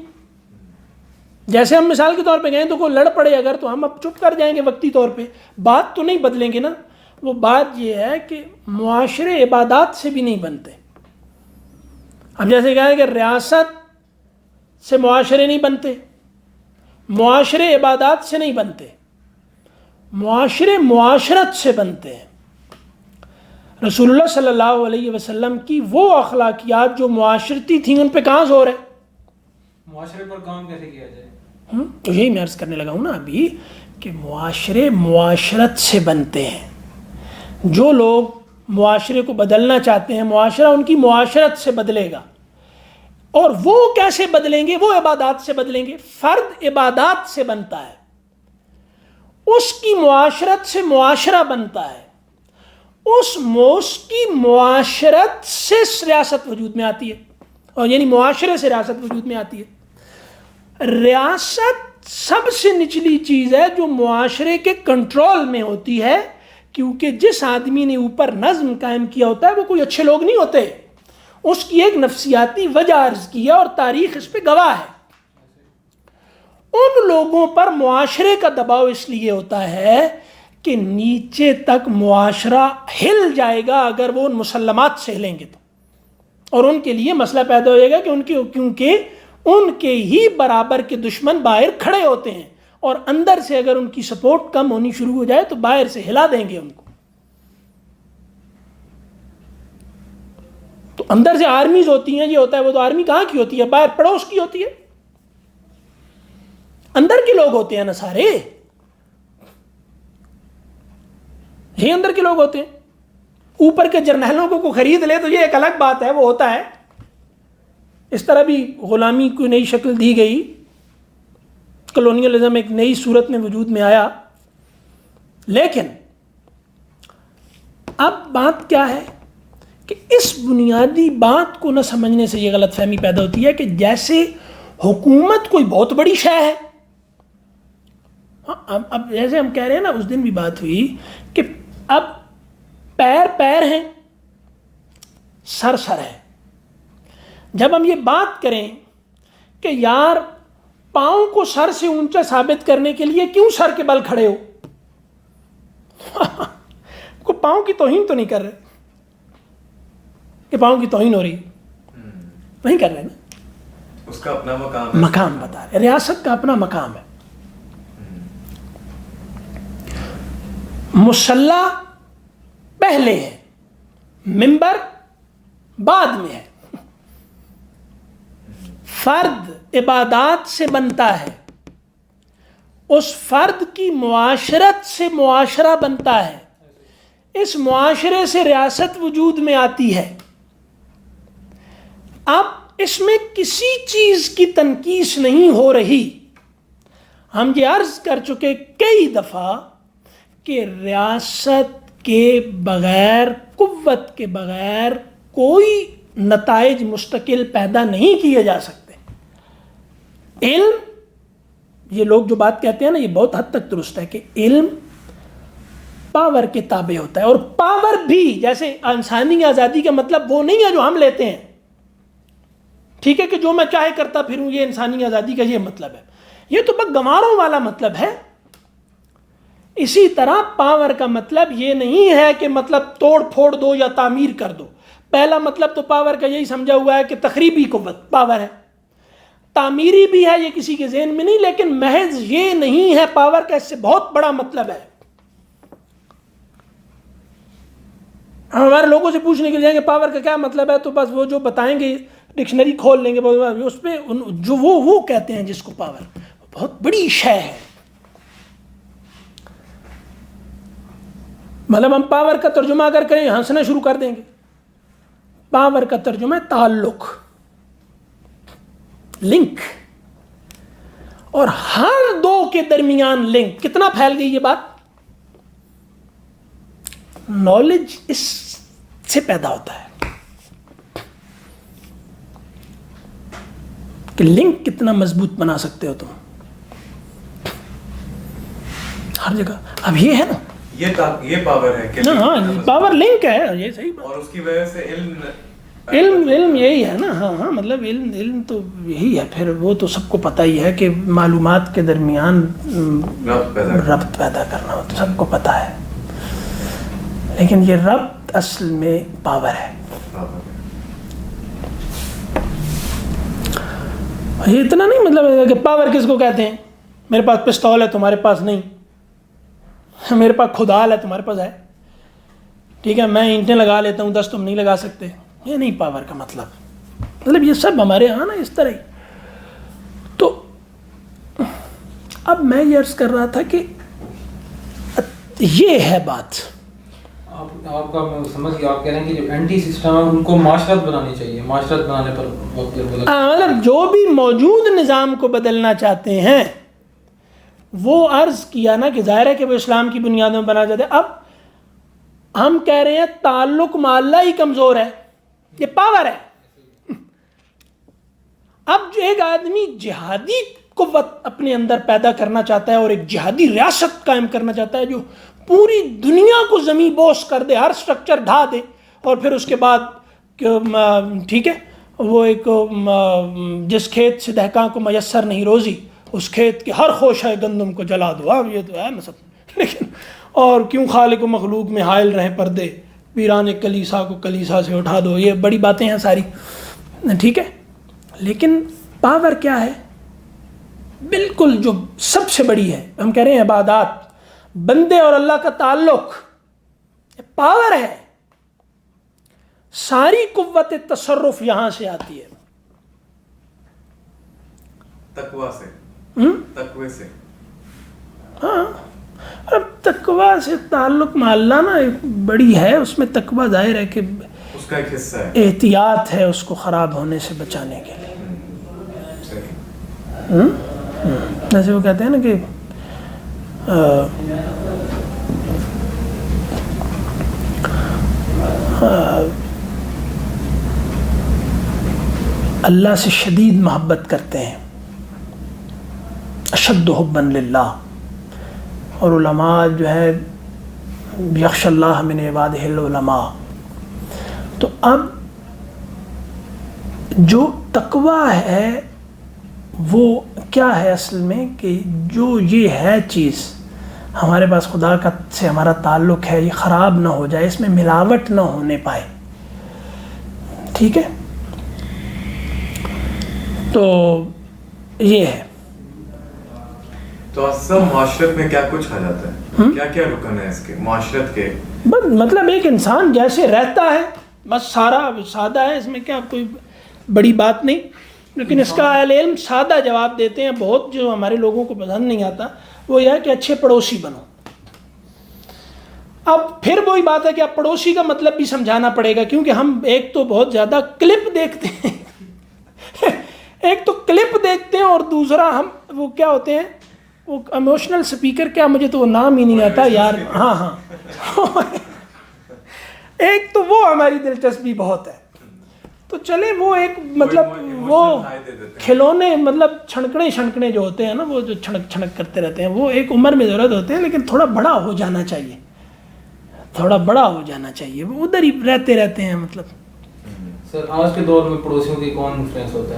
جیسے ہم مثال کے طور پہ گئے تو کوئی لڑ پڑے اگر تو ہم اب چپ کر جائیں گے وقتی طور پہ، بات تو نہیں بدلیں گے نا. وہ بات یہ ہے کہ معاشرے عبادات سے بھی نہیں بنتے. اب جیسے کہا کہ ریاست سے معاشرے نہیں بنتے، معاشرے عبادات سے نہیں بنتے، معاشرے معاشرت سے بنتے ہیں. رسول اللہ صلی اللہ علیہ وسلم کی وہ اخلاقیات جو معاشرتی تھیں ان پہ کہاں زور ہے؟ معاشرے پر کام کیسے کیا جائے؟ تو یہی میں عرض کرنے لگا ہوں نا ابھی کہ معاشرے معاشرت سے بنتے ہیں. جو لوگ معاشرے کو بدلنا چاہتے ہیں معاشرہ ان کی معاشرت سے بدلے گا. اور وہ کیسے بدلیں گے؟ وہ عبادات سے بدلیں گے. فرد عبادات سے بنتا ہے, اس کی معاشرت سے معاشرہ بنتا ہے, اس کی معاشرت سے ریاست وجود میں آتی ہے, اور یعنی معاشرے سے ریاست وجود میں آتی ہے. ریاست سب سے نچلی چیز ہے جو معاشرے کے کنٹرول میں ہوتی ہے, کیونکہ جس آدمی نے اوپر نظم قائم کیا ہوتا ہے وہ کوئی اچھے لوگ نہیں ہوتے. اس کی ایک نفسیاتی وجہ عرض کی ہے اور تاریخ اس پہ گواہ ہے. ان لوگوں پر معاشرے کا دباؤ اس لیے ہوتا ہے کہ نیچے تک معاشرہ ہل جائے گا اگر وہ ان مسلمات سے ہلیں گے تو, اور ان کے لیے مسئلہ پیدا ہو جائے گا کہ کیونکہ ان کے ہی برابر کے دشمن باہر کھڑے ہوتے ہیں, اور اندر سے اگر ان کی سپورٹ کم ہونی شروع ہو جائے تو باہر سے ہلا دیں گے ان کو. تو اندر سے آرمیز ہوتی ہیں, یہ ہوتا ہے. وہ تو آرمی کہاں کی ہوتی ہے؟ باہر پڑوس کی ہوتی ہے. اندر کے لوگ ہوتے ہیں نا سارے, یہ اندر کے لوگ ہوتے ہیں. اوپر کے جرنیلوں کو خرید لے تو یہ ایک الگ بات ہے, وہ ہوتا ہے. اس طرح بھی غلامی کو نئی شکل دی گئی, کلونیلزم ایک نئی صورت میں وجود میں آیا. لیکن اب بات کیا ہے کہ اس بنیادی بات کو نہ سمجھنے سے یہ غلط فہمی پیدا ہوتی ہے کہ جیسے حکومت کوئی بہت بڑی شے ہے. اب جیسے ہم کہہ رہے ہیں نا, اس دن بھی بات ہوئی کہ اب پیر ہیں, سر ہے. جب ہم یہ بات کریں کہ یار پاؤں کو سر سے اونچا ثابت کرنے کے لیے کیوں سر کے بل کھڑے ہو, کو پاؤں کی توہین تو نہیں کر رہے کہ پاؤں کی توہین ہو رہی, نہیں کر رہے نا. اس کا اپنا مقام بتا رہے, ریاست کا اپنا مقام ہے. مصلی پہلے ہے, منبر بعد میں ہے. فرد عبادات سے بنتا ہے, اس فرد کی معاشرت سے معاشرہ بنتا ہے, اس معاشرے سے ریاست وجود میں آتی ہے. اب اس میں کسی چیز کی تنقیص نہیں ہو رہی. ہم یہ عرض کر چکے کئی دفعہ کہ ریاست کے بغیر, قوت کے بغیر کوئی نتائج مستقل پیدا نہیں کیے جا سکتے. علم, یہ لوگ جو بات کہتے ہیں نا, یہ بہت حد تک درست ہے کہ علم پاور کے تابع ہوتا ہے. اور پاور بھی جیسے انسانی آزادی کا مطلب وہ نہیں ہے جو ہم لیتے ہیں, ٹھیک ہے, کہ جو میں چاہے کرتا پھروں, یہ انسانی آزادی کا یہ مطلب ہے. یہ تو بس گنواروں والا مطلب ہے. اسی طرح پاور کا مطلب یہ نہیں ہے کہ مطلب توڑ پھوڑ دو یا تعمیر کر دو. پہلا مطلب تو پاور کا یہی سمجھا ہوا ہے کہ تخریبی قوت پاور ہے. تعمیری بھی ہے, یہ کسی کے ذہن میں نہیں, لیکن محض یہ نہیں ہے پاور کا, اس سے بہت بڑا مطلب ہے. ہم ہمارے لوگوں سے پوچھنے کے لیے جائیں گے پاور کا کیا مطلب ہے, تو بس وہ جو بتائیں گے ڈکشنری کھول لیں گے, اس پہ جو وہ کہتے ہیں جس کو پاور, بہت بڑی شے ہے. مطلب ہم پاور کا ترجمہ اگر کریں ہنسنا شروع کر دیں گے. پاور کا ترجمہ ہے تعلق, لنک, اور ہر دو کے درمیان لنک. کتنا پھیل گئی یہ بات. نالج اس سے پیدا ہوتا ہے کہ لنک کتنا مضبوط بنا سکتے ہو تم ہر جگہ. اب یہ ہے نا, یہ پاور ہے کہ ہاں پاور لنک ہے, یہ صحیح بات. اور اس کی وجہ سے علم یہی ہے نا. ہاں مطلب علم تو یہی ہے. پھر وہ تو سب کو پتہ ہی ہے کہ معلومات کے درمیان ربط پیدا کرنا, تو سب کو پتہ ہے. لیکن یہ ربط اصل میں پاور ہے. یہ اتنا نہیں مطلب کہ پاور کس کو کہتے ہیں, میرے پاس پستول ہے تمہارے پاس نہیں, میرے پاس کھدال ہے تمہارے پاس ہے, ٹھیک ہے, میں اینٹیں لگا لیتا ہوں 10 تم نہیں لگا سکتے. یہ نہیں پاور کا مطلب. مطلب یہ سب ہمارے یہاں نا اس طرح ہی. تو اب میں یہ عرض کر رہا تھا کہ یہ ہے بات. آپ کا میں سمجھ گیا. آپ کہہ رہے ہیں کہ جو اینٹی سسٹم ہے ان کو معاشرت بنانی چاہیے. معاشرت بنانے پر وقت مطلب جو بھی موجود نظام کو بدلنا چاہتے ہیں وہ عرض کیا نا کہ ظاہر ہے کہ وہ اسلام کی بنیادوں میں بنا چاہتے ہیں. اب ہم کہہ رہے ہیں تعلق مع اللہ ہی کمزور ہے, یہ پاور ہے. اب جو ایک آدمی جہادی قوت اپنے اندر پیدا کرنا چاہتا ہے اور ایک جہادی ریاست قائم کرنا چاہتا ہے جو پوری دنیا کو زمین بوس کر دے, ہر سٹرکچر ڈھا دے, اور پھر اس کے بعد ٹھیک ہے وہ ایک جس کھیت سے دہقاں کو میسر نہیں روزی اس کھیت کے ہر خوش ہے گندم کو جلا دو. اب یہ تو ہے نا سب, لیکن اور کیوں خالق و مخلوق میں حائل رہے پردے, ویران کلیسا کو کلیسا سے اٹھا دو, یہ بڑی باتیں ہیں ساری, ٹھیک ہے. لیکن پاور کیا ہے؟ بالکل جو سب سے بڑی ہے, ہم کہہ رہے ہیں عبادات, بندے اور اللہ کا تعلق, پاور ہے. ساری قوت تصرف یہاں سے آتی ہے, تقوی سے, تقوی سے. ہاں اب تقوی سے تعلق مع اللہ نا بڑی ہے, اس میں تقوی ظاہر ہے کہ اس کا ایک حصہ ہے, احتیاط ہے اس کو خراب ہونے سے بچانے کے لیے. جیسے وہ کہتے ہیں نا کہ اللہ سے شدید محبت کرتے ہیں, اشد حبا للہ, اور علماء جو ہے یخشى اللہ من عبادہ العلماء. تو اب جو تقوی ہے وہ کیا ہے اصل میں کہ جو یہ ہے چیز ہمارے پاس خدا کا سے ہمارا تعلق ہے, یہ خراب نہ ہو جائے, اس میں ملاوٹ نہ ہونے پائے, ٹھیک ہے. تو یہ ہے. تو اصل معاشرت میں کیا کچھ آ جاتا ہے, کیا کیا رکن ہے اس کے معاشرت کے؟ بس مطلب ایک انسان جیسے رہتا ہے بس سارا سادہ ہے, اس میں کیا کوئی بڑی بات نہیں. لیکن اس کا اہل علم سادہ جواب دیتے ہیں, بہت جو ہمارے لوگوں کو پسند نہیں آتا وہ یہ ہے کہ اچھے پڑوسی بنو. اب پھر وہی بات ہے کہ اب پڑوسی کا مطلب بھی سمجھانا پڑے گا, کیونکہ ہم ایک تو بہت زیادہ کلپ دیکھتے ہیں ایک تو کلپ دیکھتے ہیں, اور دوسرا ہم وہ کیا ہوتے ہیں وہ ایموشنل سپیکر, کیا مجھے تو وہ نام ہی نہیں آتا یار. ہاں ایک تو وہ ہماری دلچسپی بہت ہے, تو چلے وہ ایک مطلب وہ کھلونے مطلب چھنکنے جو ہوتے ہیں نا, وہ جو چھنک کرتے رہتے ہیں, وہ ایک عمر میں ضرورت ہوتے ہیں, لیکن تھوڑا بڑا ہو جانا چاہیے, تھوڑا بڑا ہو جانا چاہیے, وہ ادھر ہی رہتے ہیں. مطلب سر آج کے دور میں پڑوسیوں کی کون انفلوئنس ہوتا ہے؟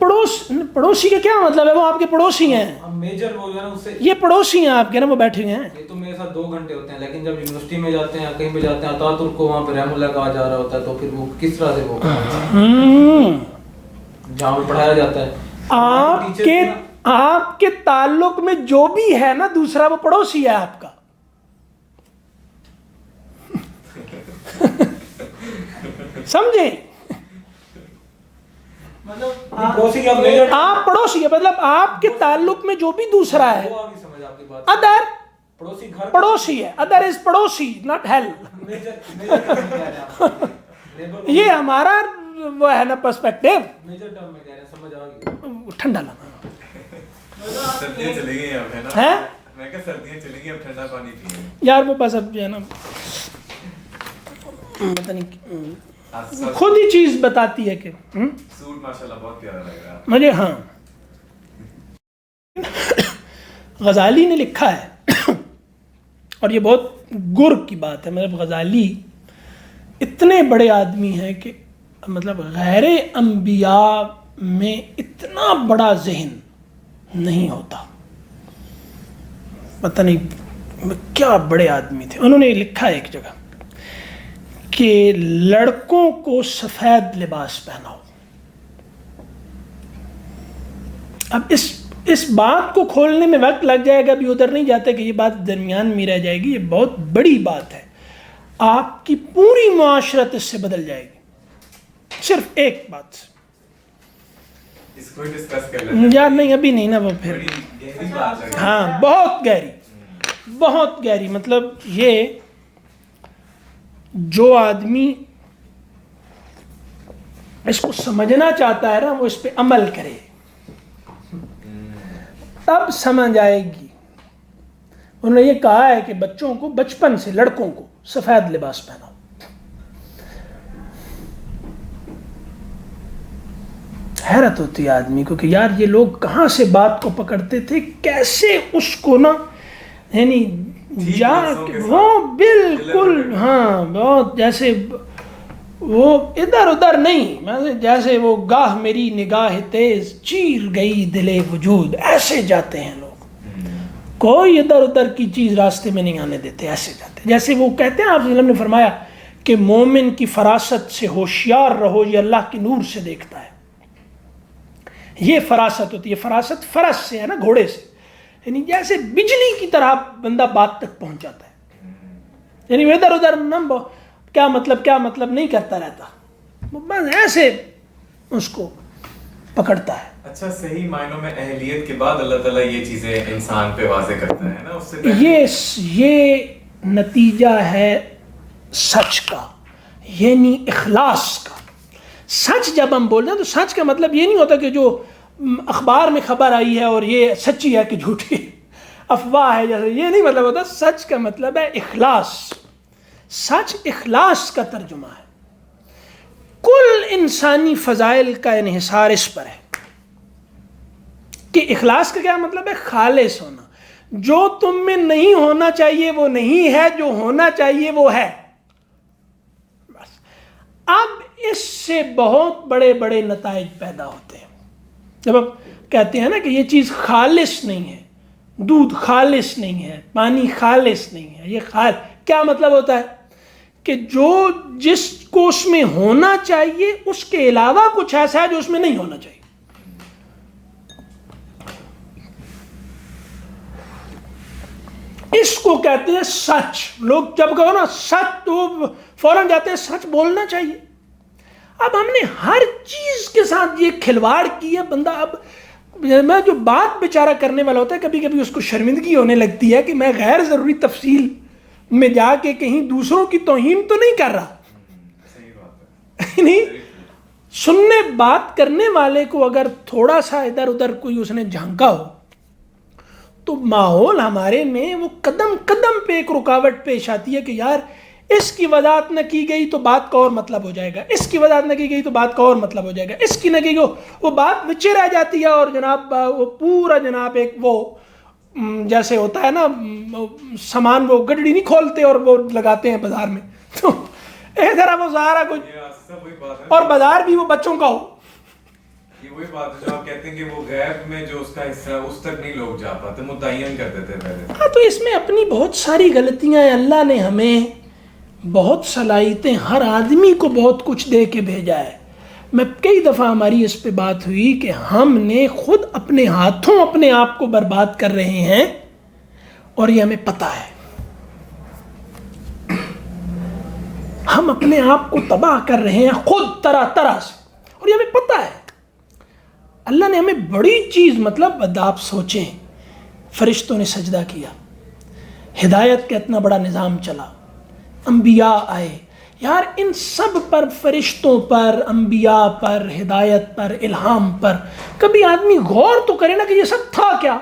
پڑوسی کا کیا مطلب ہے, وہ آپ کے پڑوسی ہیں, میجر وہ جو ہے نا اس سے یہ پڑوسی ہیں آپ کے نا, وہ بیٹھے ہوئے ہیں. یہ تو میرے ساتھ 2 گھنٹے ہوتے ہیں, لیکن جب یونیورسٹی میں جاتے ہیں کہیں پہ جاتے ہیں اتاترک کو وہاں پہ رحم اللہ کہا جا رہا ہوتا ہے, تو پھر وہ کس طرح سے وہ جہاں پہ پڑھایا جاتا ہے آپ کے تعلق میں جو بھی ہے نا دوسرا, وہ پڑوسی ہے آپ کا. سمجھیں, آپ پڑوسی ہے, مطلب آپ کے تعلق میں جو بھی دوسرا ہے ادر پڑوسی ہے, ادر از پڑوسی ناٹ ہیل. یہ ہمارا وہ ہے نا پرسپیکٹیو. ٹھنڈا لانا سردیاں چلی گئی ہے, میں کہ سردیاں چلی گئی, اب ٹھنڈا پانی پیئیں یار. وہ بس اب جو ہے نا پتہ نہیں خود ہی چیز بتاتی ہے کہ سوٹ ماشاءاللہ بہت پیارا لگ رہا ہے مجھے. ہاں غزالی نے لکھا ہے, اور یہ بہت گر کی بات ہے, مطلب غزالی اتنے بڑے آدمی ہیں کہ مطلب غیر انبیاء میں اتنا بڑا ذہن نہیں ہوتا, پتہ نہیں کیا بڑے آدمی تھے. انہوں نے لکھا ہے ایک جگہ کہ لڑکوں کو سفید لباس پہناؤ. اب اس بات کو کھولنے میں وقت لگ جائے گا, ابھی ادھر نہیں جاتے کہ یہ بات درمیان میں رہ جائے گی, یہ بہت بڑی بات ہے. آپ کی پوری معاشرت اس سے بدل جائے گی, صرف ایک بات سے. اس کو ڈسکس کر لیتے ہیں یار نہیں ابھی نہیں نا وہ پھر بڑی گہری بات ہے. ہاں بہت گہری مطلب یہ جو آدمی اس کو سمجھنا چاہتا ہے نا وہ اس پہ عمل کرے تب سمجھ آئے گی. انہوں نے یہ کہا ہے کہ بچوں کو بچپن سے لڑکوں کو سفید لباس پہناؤ. حیرت ہوتی ہے آدمی کو کہ یار یہ لوگ کہاں سے بات کو پکڑتے تھے, کیسے اس کو نا یعنی جا وہ بالکل ہاں بہت جیسے وہ ادھر ادھر نہیں, جیسے وہ گاہ میری نگاہ تیز چیر گئی دل وجود, ایسے جاتے ہیں لوگ, کوئی ادھر ادھر کی چیز راستے میں نہیں آنے دیتے, ایسے جاتے ہیں. جیسے وہ کہتے ہیں آپ صلی اللہ علیہ وسلم نے فرمایا کہ مومن کی فراست سے ہوشیار رہو, یہ اللہ کے نور سے دیکھتا ہے. یہ فراست ہوتی ہے, فراست فرس سے ہے نا, گھوڑے سے, یعنی جیسے بجلی کی طرح بندہ بات تک پہنچ جاتا ہے, یعنی وہ ادھر ادھر کیا مطلب نہیں کرتا رہتا, وہ بس ایسے اس کو پکڑتا ہے. اچھا صحیح معنوں میں اہلیت کے بعد اللہ تعالیٰ یہ چیزیں انسان پہ واضح کرتا ہے نا, اس سے یہ نتیجہ ہے سچ کا, یعنی اخلاص کا. سچ جب ہم بول رہے ہیں تو سچ کا مطلب یہ نہیں ہوتا کہ جو اخبار میں خبر آئی ہے اور یہ سچی ہے کہ جھوٹی افواہ ہے, جیسے یہ نہیں مطلب ہوتا. سچ کا مطلب ہے اخلاص. سچ اخلاص کا ترجمہ ہے. کل انسانی فضائل کا انحصار اس پر ہے کہ اخلاص کا کیا مطلب ہے, خالص ہونا. جو تم میں نہیں ہونا چاہیے وہ نہیں ہے, جو ہونا چاہیے وہ ہے. بس اب اس سے بہت بڑے بڑے نتائج پیدا ہوتے ہیں. جب ہم کہتے ہیں نا کہ یہ چیز خالص نہیں ہے, دودھ خالص نہیں ہے, پانی خالص نہیں ہے, یہ کیا مطلب ہوتا ہے کہ جو جس کو اس میں ہونا چاہیے اس کے علاوہ کچھ ایسا ہے جو اس میں نہیں ہونا چاہیے. اس کو کہتے ہیں سچ. لوگ جب کہو نا سچ تو فوراً جاتے ہیں سچ بولنا چاہیے. اب ہم نے ہر چیز کے ساتھ یہ کھلواڑ کی ہے. بندہ اب میں جو بات بیچارہ کرنے والا ہوتا ہے کبھی کبھی اس کو شرمندگی ہونے لگتی ہے کہ میں غیر ضروری تفصیل میں جا کے کہیں دوسروں کی توہین تو نہیں کر رہا. نہیں, سننے بات کرنے والے کو اگر تھوڑا سا ادھر ادھر کوئی اس نے جھانکا ہو تو ماحول ہمارے میں وہ قدم قدم پہ ایک رکاوٹ پیش آتی ہے کہ یار اس کی وضاحت نہ کی گئی تو بات کا اور مطلب ہو جائے گا, اس کی وضاحت نہ کی گئی تو بات کا اور مطلب ہو جائے گا, اس کی نہ کی گئی وہ بات وچے رہ جاتی ہے. اور جناب وہ پورا جناب ایک وہ جیسے ہوتا ہے نا سامان, وہ گڈڑی نہیں کھولتے اور وہ لگاتے ہیں بازار میں, تو ایک طرح وہ سارا کچھ, اور بازار بھی وہ بچوں کا ہو. یہ وہی بات ہے جو آپ کہتے ہیں کہ وہ غیب میں جو اس کا حصہ ہے اس تک نہیں لوگ جا پاتے, متعین کر دیتے پہلے. ہاں تو اس میں اپنی بہت ساری غلطیاں ہیں. اللہ نے ہمیں بہت صلاحیتیں, ہر آدمی کو بہت کچھ دے کے بھیجا ہے. میں کئی دفعہ ہماری اس پہ بات ہوئی کہ ہم نے خود اپنے ہاتھوں اپنے آپ کو برباد کر رہے ہیں اور یہ ہمیں پتہ ہے. ہم اپنے آپ کو تباہ کر رہے ہیں خود طرح طرح سے, اور یہ ہمیں پتہ ہے. اللہ نے ہمیں بڑی چیز, مطلب آپ سوچیں, فرشتوں نے سجدہ کیا, ہدایت کا اتنا بڑا نظام چلا, انبیاء آئے. یار ان سب پر, فرشتوں پر, انبیاء پر, ہدایت پر, الہام پر, کبھی آدمی غور تو کرے نا کہ یہ سب تھا کیا.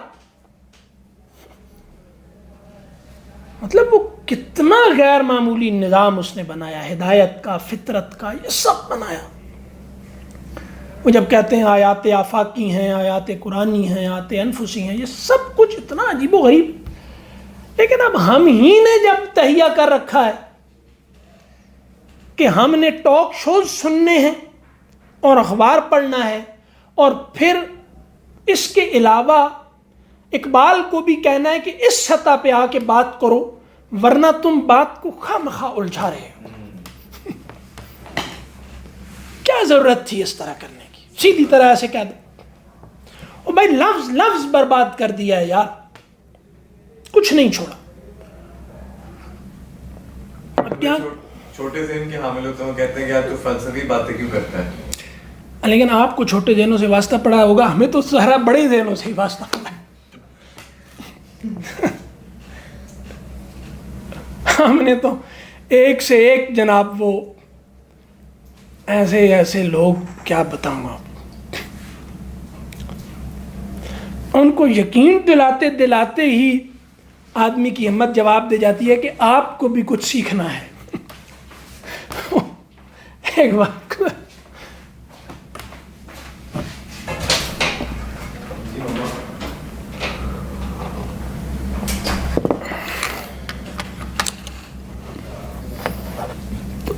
مطلب وہ کتنا غیر معمولی نظام اس نے بنایا, ہدایت کا, فطرت کا, یہ سب بنایا. وہ جب کہتے ہیں آیات آفاقی ہیں, آیات قرآنی ہیں, آیات انفسی ہیں, یہ سب کچھ اتنا عجیب و غریب. لیکن اب ہم ہی نے جب تہیہ کر رکھا ہے کہ ہم نے ٹاک شوز سننے ہیں اور اخبار پڑھنا ہے, اور پھر اس کے علاوہ اقبال کو بھی کہنا ہے کہ اس سطح پہ آ کے بات کرو ورنہ تم بات کو خواہ الجھا رہے ہو. کیا ضرورت تھی اس طرح کرنے کی, سیدھی طرح ایسے کہہ دو. اور بھائی لفظ برباد کر دیا ہے یار, کچھ نہیں چھوڑا. اب کیا چھوٹے ذہن کے حامل ہوتے ہیں, وہ کہتے ہیں کہ یار تو فلسفی باتیں کیوں کرتا ہے. لیکن آپ کو چھوٹے ذہنوں سے واسطہ پڑا ہوگا, ہمیں تو سارا بڑے ذہنوں سے ہی واسطہ پڑا ہے. ہم نے تو ایک سے ایک جناب وہ ایسے لوگ, کیا بتاؤں آپ, ان کو یقین دلاتے دلاتے ہی آدمی کی ہمت جواب دے جاتی ہے کہ آپ کو بھی کچھ سیکھنا ہے. ایک بات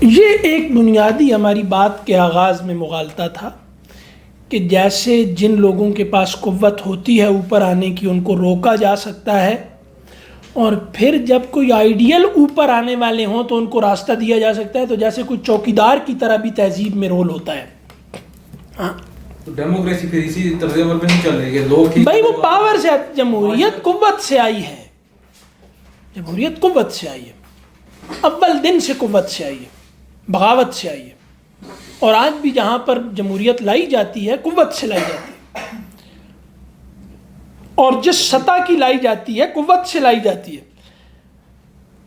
یہ ایک بنیادی ہماری بات کے آغاز میں مغالطہ تھا کہ جیسے جن لوگوں کے پاس قوت ہوتی ہے اوپر آنے کی ان کو روکا جا سکتا ہے, اور پھر جب کوئی آئیڈیل اوپر آنے والے ہوں تو ان کو راستہ دیا جا سکتا ہے, تو جیسے کوئی چوکیدار کی طرح بھی تہذیب میں رول ہوتا ہے. ہاں ڈیموکریسی پھر اسی طرز عمل پہ نہیں چل رہی ہے لوگ بھائی, وہ پاور سے, جمہوریت قوت سے آئی ہے, جمہوریت قوت سے آئی ہے, اول دن سے قوت سے آئی ہے, بغاوت سے آئی ہے. اور آج بھی جہاں پر جمہوریت لائی جاتی ہے قوت سے لائی جاتی ہے, اور جس سطح کی لائی جاتی ہے قوت سے لائی جاتی ہے.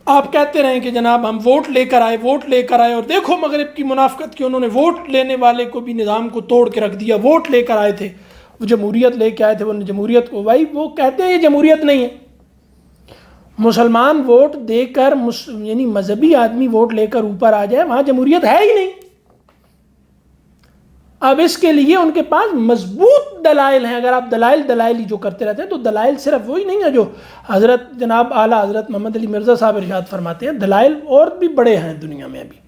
آپ کہتے رہیں کہ جناب ہم ووٹ لے کر آئے اور دیکھو مغرب کی منافقت کی, انہوں نے ووٹ لینے والے کو بھی نظام کو توڑ کے رکھ دیا, ووٹ لے کر آئے تھے, وہ جمہوریت لے کے آئے تھے, وہ جمہوریت کو, بھائی وہ کہتے ہیں یہ جمہوریت نہیں ہے. مسلمان ووٹ دے کر یعنی مذہبی آدمی ووٹ لے کر اوپر آ جائے, وہاں جمہوریت ہے ہی نہیں. اب اس کے لیے ان کے پاس مضبوط دلائل ہیں. اگر آپ دلائل ہی جو کرتے رہتے ہیں تو دلائل صرف وہی نہیں ہے جو حضرت جناب اعلیٰ حضرت محمد علی مرزا صاحب ارشاد فرماتے ہیں, دلائل اور بھی بڑے ہیں دنیا میں. ابھی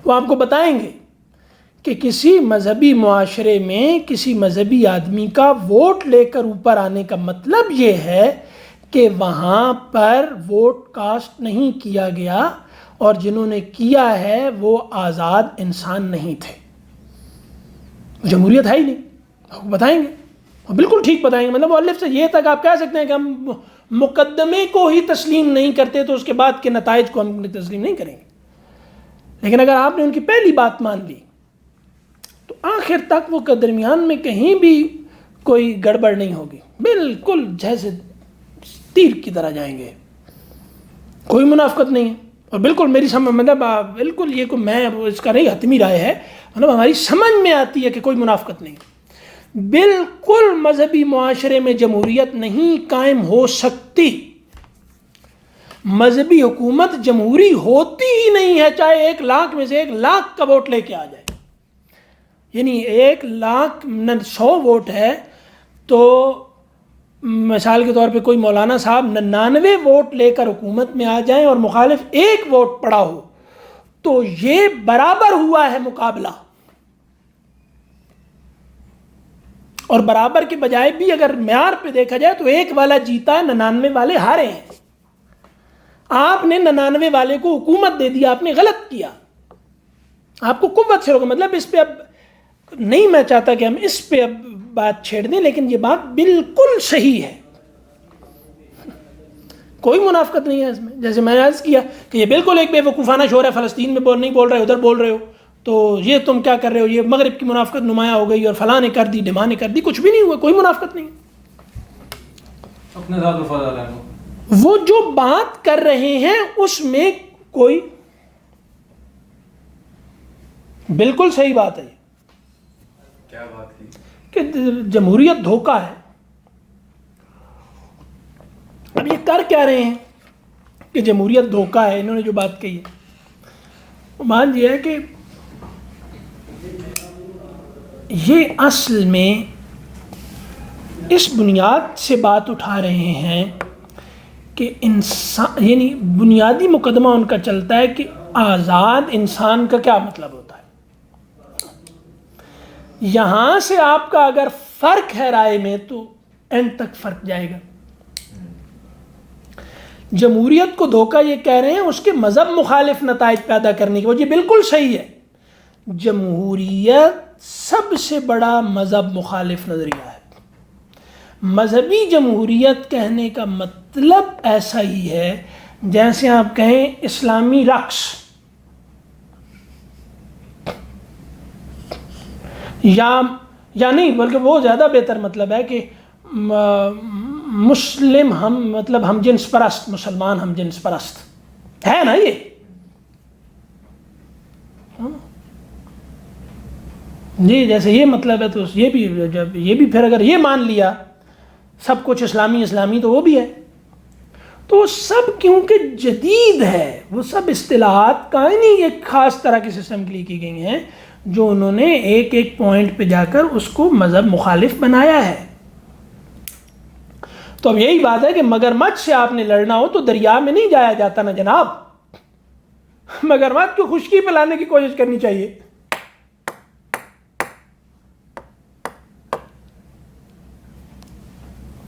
وہ آپ کو بتائیں گے کہ کسی مذہبی معاشرے میں کسی مذہبی آدمی کا ووٹ لے کر اوپر آنے کا مطلب یہ ہے کہ وہاں پر ووٹ کاسٹ نہیں کیا گیا, اور جنہوں نے کیا ہے وہ آزاد انسان نہیں تھے. جمہوریت ہے ہی نہیں. آپ کو بتائیں گے, اور بالکل ٹھیک بتائیں گے. مطلب الف سے یہ تک آپ کہہ سکتے ہیں کہ ہم مقدمے کو ہی تسلیم نہیں کرتے تو اس کے بعد کے نتائج کو ہم تسلیم نہیں کریں گے. لیکن اگر آپ نے ان کی پہلی بات مان لی تو آخر تک وہ درمیان میں کہیں بھی کوئی گڑبڑ نہیں ہوگی, بالکل جیسے تیر کی طرح جائیں گے, کوئی منافقت نہیں ہے. اور بالکل میری سمجھ, مطلب بالکل یہ کو میں اس کا نہیں حتمی رائے ہے, مطلب ہماری سمجھ میں آتی ہے کہ کوئی منافقت نہیں. بالکل مذہبی معاشرے میں جمہوریت نہیں قائم ہو سکتی. مذہبی حکومت جمہوری ہوتی ہی نہیں ہے, چاہے 1 لاکھ میں سے 1 لاکھ کا ووٹ لے کے آ جائے. یعنی 1 لاکھ 100 ووٹ ہے تو مثال کے طور پہ کوئی مولانا صاحب 99 ووٹ لے کر حکومت میں آ جائیں اور مخالف 1 ووٹ پڑا ہو تو یہ برابر ہوا ہے مقابلہ. اور برابر کے بجائے بھی اگر معیار پہ دیکھا جائے تو 1 والا جیتا ہے, 99 والے ہارے ہیں. آپ نے 99 والے کو حکومت دے دیا, آپ نے غلط کیا, آپ کو قوت سے روکا. مطلب اس پہ اب نہیں میں چاہتا کہ ہم اس پہ اب بات چھیڑ دیں, لیکن یہ بات بالکل صحیح ہے, کوئی منافقت نہیں ہے اس میں. جیسے میں نے عرض کیا کہ یہ بالکل ایک بے وقوفانہ شور ہے, فلسطین میں نہیں بول رہے, ادھر بول رہے ہو, تو یہ تم کیا کر رہے ہو, یہ مغرب کی منافقت نمایاں ہو گئی اور فلاں نے کر دی, ڈماں نے کر دی. کچھ بھی نہیں ہوا, کوئی منافقت نہیں. اپنے ساتھ وفادار ہیں وہ جو بات کر رہے ہیں اس میں کوئی بالکل صحیح بات ہے. کیا بات کی کہ جمہوریت دھوکہ ہے. اب یہ کر کیا رہے ہیں کہ جمہوریت دھوکہ ہے؟ انہوں نے جو بات کہی ہے وہ مان یہ ہے کہ یہ اصل میں اس بنیاد سے بات اٹھا رہے ہیں کہ انسان, یعنی بنیادی مقدمہ ان کا چلتا ہے کہ آزاد انسان کا کیا مطلب ہوتا ہے. یہاں سے آپ کا اگر فرق ہے رائے میں تو اینڈ تک فرق جائے گا. جمہوریت کو دھوکہ یہ کہہ رہے ہیں اس کے مذہب مخالف نتائج پیدا کرنے کی وجہ بالکل صحیح ہے. جمہوریت سب سے بڑا مذہب مخالف نظریہ ہے. مذہبی جمہوریت کہنے کا مطلب ایسا ہی ہے جیسے آپ کہیں اسلامی رقص. یا نہیں، بلکہ وہ زیادہ بہتر مطلب ہے کہ مسلم ہم جنس پرست، مسلمان ہم جنس پرست ہے نا یہ. جی جیسے یہ مطلب ہے تو یہ بھی پھر اگر یہ مان لیا سب کچھ اسلامی تو وہ بھی ہے. تو سب کیونکہ جدید ہے، وہ سب اصطلاحات کا نہیں ایک خاص طرح کے سسٹم کے لیے کی گئی ہیں جو انہوں نے ایک ایک پوائنٹ پہ جا کر اس کو مذہب مخالف بنایا ہے. تو اب یہی بات ہے کہ مگرمچھ سے آپ نے لڑنا ہو تو دریا میں نہیں جایا جاتا نا جناب، مگرمچھ کو خشکی پہ لانے کی کوشش کرنی چاہیے.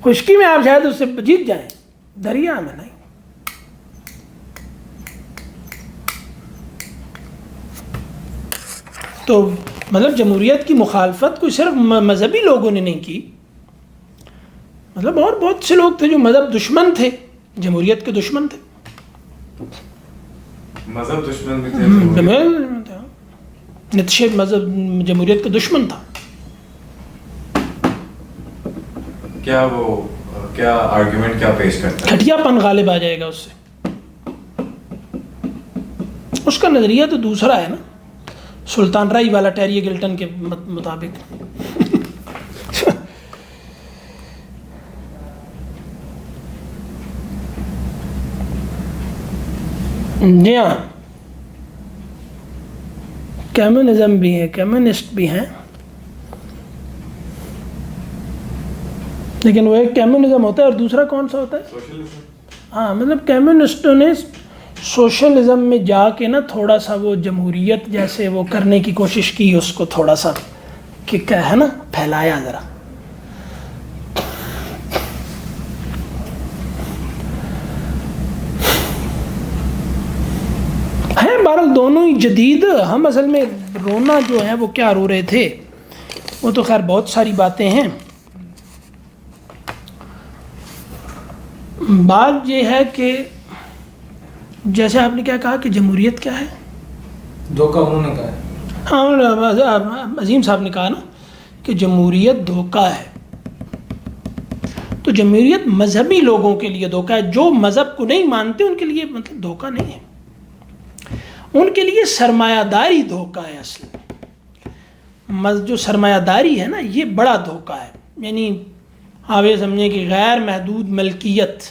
خشکی میں آپ شاید اس سے جیت جائیں، دریا میں نہیں. تو مطلب جمہوریت کی مخالفت کوئی صرف مذہبی لوگوں نے نہیں کی، مطلب اور بہت سے لوگ تھے جو مذہب دشمن تھے، جمہوریت کے دشمن تھے. مذہب دشمن بھی تھے، نیتشے مذہب جمہوریت کا دشمن تھا. کیا آرگیومنٹ کیا پیش کرتا ہے؟ گھٹیا پن غالب آ جائے گا اس سے. اس کا نظریہ تو دوسرا ہے نا، سلطان رائی والا ٹیری گلٹن کے مطابق. جی ہاں، کمیونزم بھی ہے، کمیونسٹ بھی ہیں، لیکن وہ ایک کمیونزم ہوتا ہے اور دوسرا کون سا ہوتا ہے؟ ہاں، مطلب کمیونسٹوں نے سوشلزم میں جا کے نا تھوڑا سا وہ جمہوریت جیسے وہ کرنے کی کوشش کی، اس کو تھوڑا سا کہ کیا ہے نا پھیلایا ذرا. ہیں بہرحال دونوں ہی جدید. ہم اصل میں رونا جو ہے وہ کیا رو رہے تھے، وہ تو خیر بہت ساری باتیں ہیں. بات یہ ہے کہ جیسے آپ نے کیا کہا کہ جمہوریت کیا ہے، دھوکہ انہوں نے کہا ہے. ہاں، عظیم صاحب نے کہا نا کہ جمہوریت دھوکہ ہے. تو جمہوریت مذہبی لوگوں کے لیے دھوکہ ہے، جو مذہب کو نہیں مانتے ان کے لیے مطلب دھوکہ نہیں ہے، ان کے لیے سرمایہ داری دھوکہ ہے. اصل جو سرمایہ داری ہے نا یہ بڑا دھوکہ ہے. یعنی آپ یہ سمجھیں کہ غیر محدود ملکیت،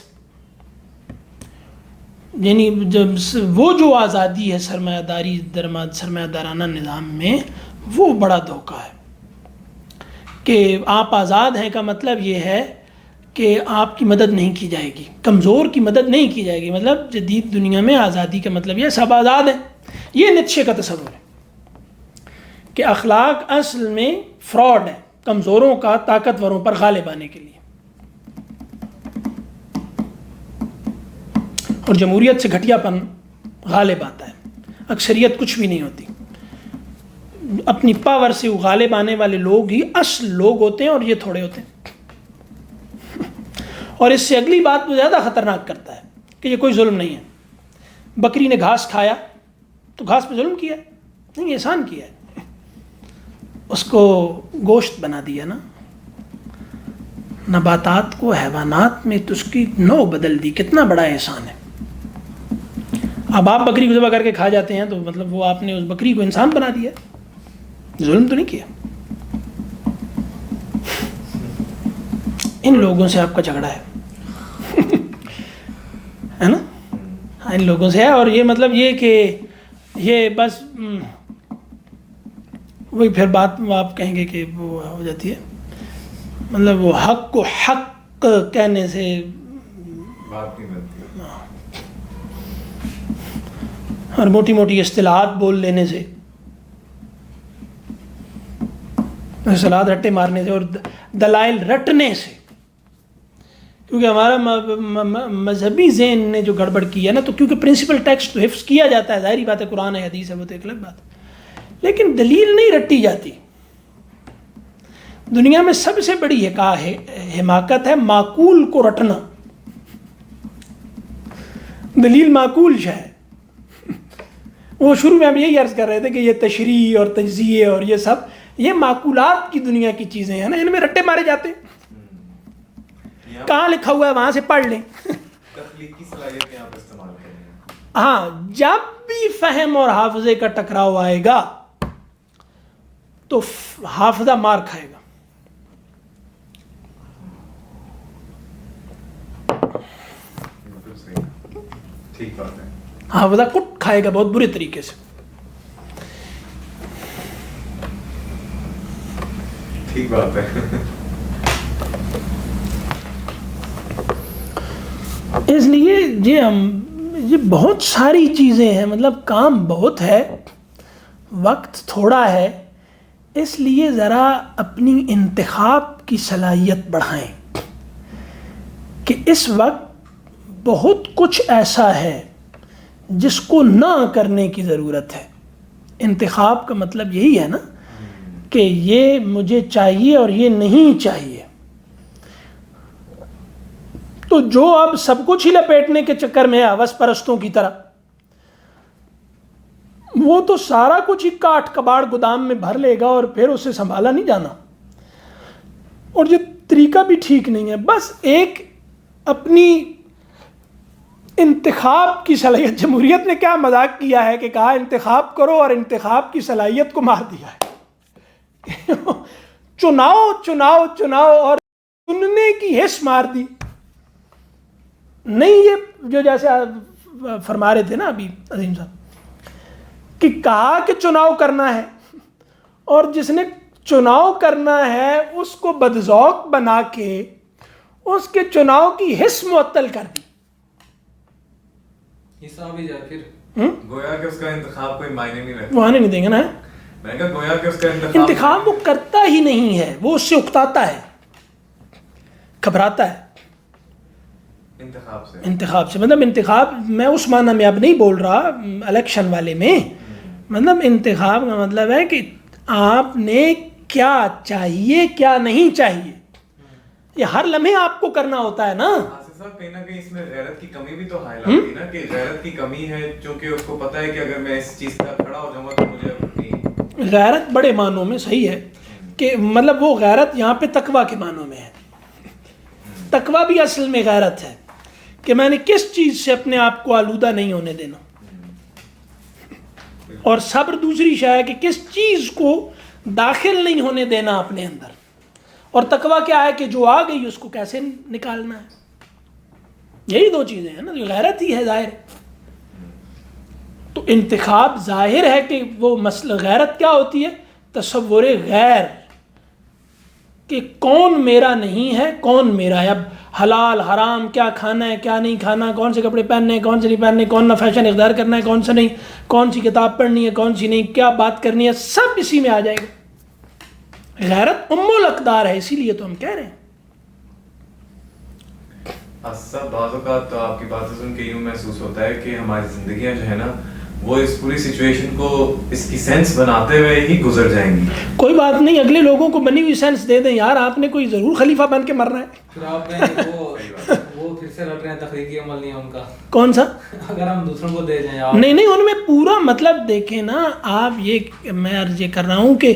یعنی جب وہ جو آزادی ہے سرمایہ داری سرمایہ دارانہ نظام میں، وہ بڑا دھوکہ ہے. کہ آپ آزاد ہیں کا مطلب یہ ہے کہ آپ کی مدد نہیں کی جائے گی، کمزور کی مدد نہیں کی جائے گی. مطلب جدید دنیا میں آزادی کا مطلب یہ سب آزاد ہیں. یہ نیتشے کا تصور ہے کہ اخلاق اصل میں فراڈ ہے، کمزوروں کا طاقتوروں پر غالب آنے کے لیے. اور جمہوریت سے گھٹیا پن غالب آتا ہے، اکثریت کچھ بھی نہیں ہوتی. اپنی پاور سے غالب آنے والے لوگ ہی اصل لوگ ہوتے ہیں اور یہ تھوڑے ہوتے ہیں. اور اس سے اگلی بات وہ زیادہ خطرناک کرتا ہے کہ یہ کوئی ظلم نہیں ہے. بکری نے گھاس کھایا تو گھاس پہ ظلم کیا نہیں، احسان کیا ہے، اس کو گوشت بنا دیا نا. نباتات کو حیوانات میں تو اس کی نوع بدل دی، کتنا بڑا احسان ہے. اب آپ بکری کو ذبح کر کے کھا جاتے ہیں تو مطلب وہ آپ نے اس بکری کو انسان بنا دیا، ظلم تو نہیں کیا. ان لوگوں سے آپ کا جھگڑا ہے ہے نا، ان لوگوں سے ہے. اور یہ مطلب یہ کہ یہ بس وہی پھر بات آپ کہیں گے کہ وہ ہو جاتی ہے، مطلب وہ حق کو حق کہنے سے بات نہیں بنتی، اور موٹی موٹی اصطلاحات بول لینے سے، اصطلاحات رٹے مارنے سے اور دلائل رٹنے سے. کیونکہ ہمارا مذہبی ذہن نے جو گڑبڑ کی ہے نا، تو کیونکہ پرنسپل ٹیکسٹ تو حفظ کیا جاتا ہے، ظاہری بات ہے قرآن ہے حدیث ہے وہ تو ایک الگ بات ہے، لیکن دلیل نہیں رٹی جاتی. دنیا میں سب سے بڑی حماقت ہے معقول کو رٹنا. دلیل معقول ہے. وہ شروع میں ہم یہی عرض کر رہے تھے کہ یہ تشریح اور تجزیے اور یہ سب یہ معقولات کی دنیا کی چیزیں ہیں نا, ان میں رٹے مارے جاتے ہیں. کہاں لکھا ہوا ہے وہاں سے پڑھ لیں. تخلیقی صلاحیتیں آپ استعمال کریں. ہاں, جب بھی فہم اور حافظے کا ٹکراؤ آئے گا تو حافظہ مار کھائے گا. ٹھیک بات ہے. حافظہ کٹ کھائے گا بہت برے طریقے سے. ٹھیک بات ہے. اس لیے یہ بہت ساری چیزیں ہیں, مطلب کام بہت ہے, وقت تھوڑا ہے, اس لیے ذرا اپنی انتخاب کی صلاحیت بڑھائیں کہ اس وقت بہت کچھ ایسا ہے جس کو نہ کرنے کی ضرورت ہے. انتخاب کا مطلب یہی ہے نا کہ یہ مجھے چاہیے اور یہ نہیں چاہیے. تو جو اب سب کچھ ہی لپیٹنے کے چکر میں ہے ہوس پرستوں کی طرح, وہ تو سارا کچھ ہی کاٹ کباڑ گودام میں بھر لے گا اور پھر اسے سنبھالا نہیں جانا. اور یہ طریقہ بھی ٹھیک نہیں ہے. بس ایک اپنی انتخاب کی صلاحیت, جمہوریت نے کیا مذاق کیا ہے کہ کہا انتخاب کرو اور انتخاب کی صلاحیت کو مار دیا ہے. چناؤ اور چننے کی حس مار دی. نہیں, یہ جو جیسے فرما رہے تھے نا ابھی عظیم صاحب کہ کہا کہ چناؤ کرنا ہے, اور جس نے چناؤ کرنا ہے اس کو بدذوق بنا کے اس کے چناؤ کی حس معطل کر دی. حساب ہی جائے پھر گویا کہ اس کا انتخاب کوئی معنی نہیں رکھتا. وہ آنے نہیں دیں گے نا. میں نے کہا گویا کہ اس کا انتخاب وہ کرتا ہی نہیں ہے, وہ اس سے اکتاتا ہے, گھبراتا ہے انتخاب سے. مطلب انتخاب میں اس معنی میں اب نہیں بول رہا الیکشن والے میں, مطلب انتخاب کا مطلب ہے کہ آپ نے کیا چاہیے کیا نہیں چاہیے, یہ ہر لمحے آپ کو کرنا ہوتا ہے نا. کہیں نہ کہیں اس میں غیرت کی کمی بھی تو حائل آتی نا, کہ غیرت کی کمی ہے چونکہ اس کو پتا ہے کہ اگر میں اس چیز کا کھڑا ہو جاؤں تو مجھے اپنی غیرت بڑے معنوں میں صحیح ہے کہ مطلب وہ غیرت یہاں پہ تقویٰ کے معنوں میں ہے. تقویٰ بھی اصل میں غیرت ہے کہ میں نے کس چیز سے اپنے آپ کو آلودہ نہیں ہونے دینا, اور صبر دوسری شے ہے کہ کس چیز کو داخل نہیں ہونے دینا اپنے اندر, اور تقویٰ کیا ہے کہ جو آ گئی اس کو کیسے نکالنا ہے. یہی دو چیزیں ہیں نا, جو غیرت ہی ہے ظاہر. تو انتخاب ظاہر ہے کہ وہ مسئلہ غیرت کیا ہوتی ہے, تصور غیر کہ کون میرا نہیں ہے کون میرا ہے. اب حلال حرام کیا کھانا ہے کیا نہیں کھانا, کون سے کپڑے پہننے ہیں کون سے نہیں پہننے, کون سا فیشن اختیار کرنا ہے کون سا نہیں, کون سی کتاب پڑھنی ہے کون سی نہیں, کیا بات کرنی ہے, سب اسی میں آ جائے گا. غیرت ام الاقدار ہے, اسی لیے تو ہم کہہ رہے ہیں. سب بعض اوقات تو آپ کی باتیں سن کے یوں محسوس ہوتا ہے کہ ہماری زندگیاں جو ہے نا وہ اس پوری سچویشن کو اس کی سینس بناتے ہوئے ہی گزر جائیں گی. کوئی بات نہیں, اگلے لوگوں کو بنی ہوئی سینس دے دیں یار, آپ نے کوئی ضرور خلیفہ بن کے مرنا ہے. پھر آپ نے وہ پھر سے رٹ رہے ہیں تخلیقی عمل نہیں ہے ان کا. کون سا؟ اگر ہم دوسروں کو دے جائیں. نہیں ان میں پورا مطلب دیکھیں نا آپ, یہ میں عرض یہ کر رہا ہوں کہ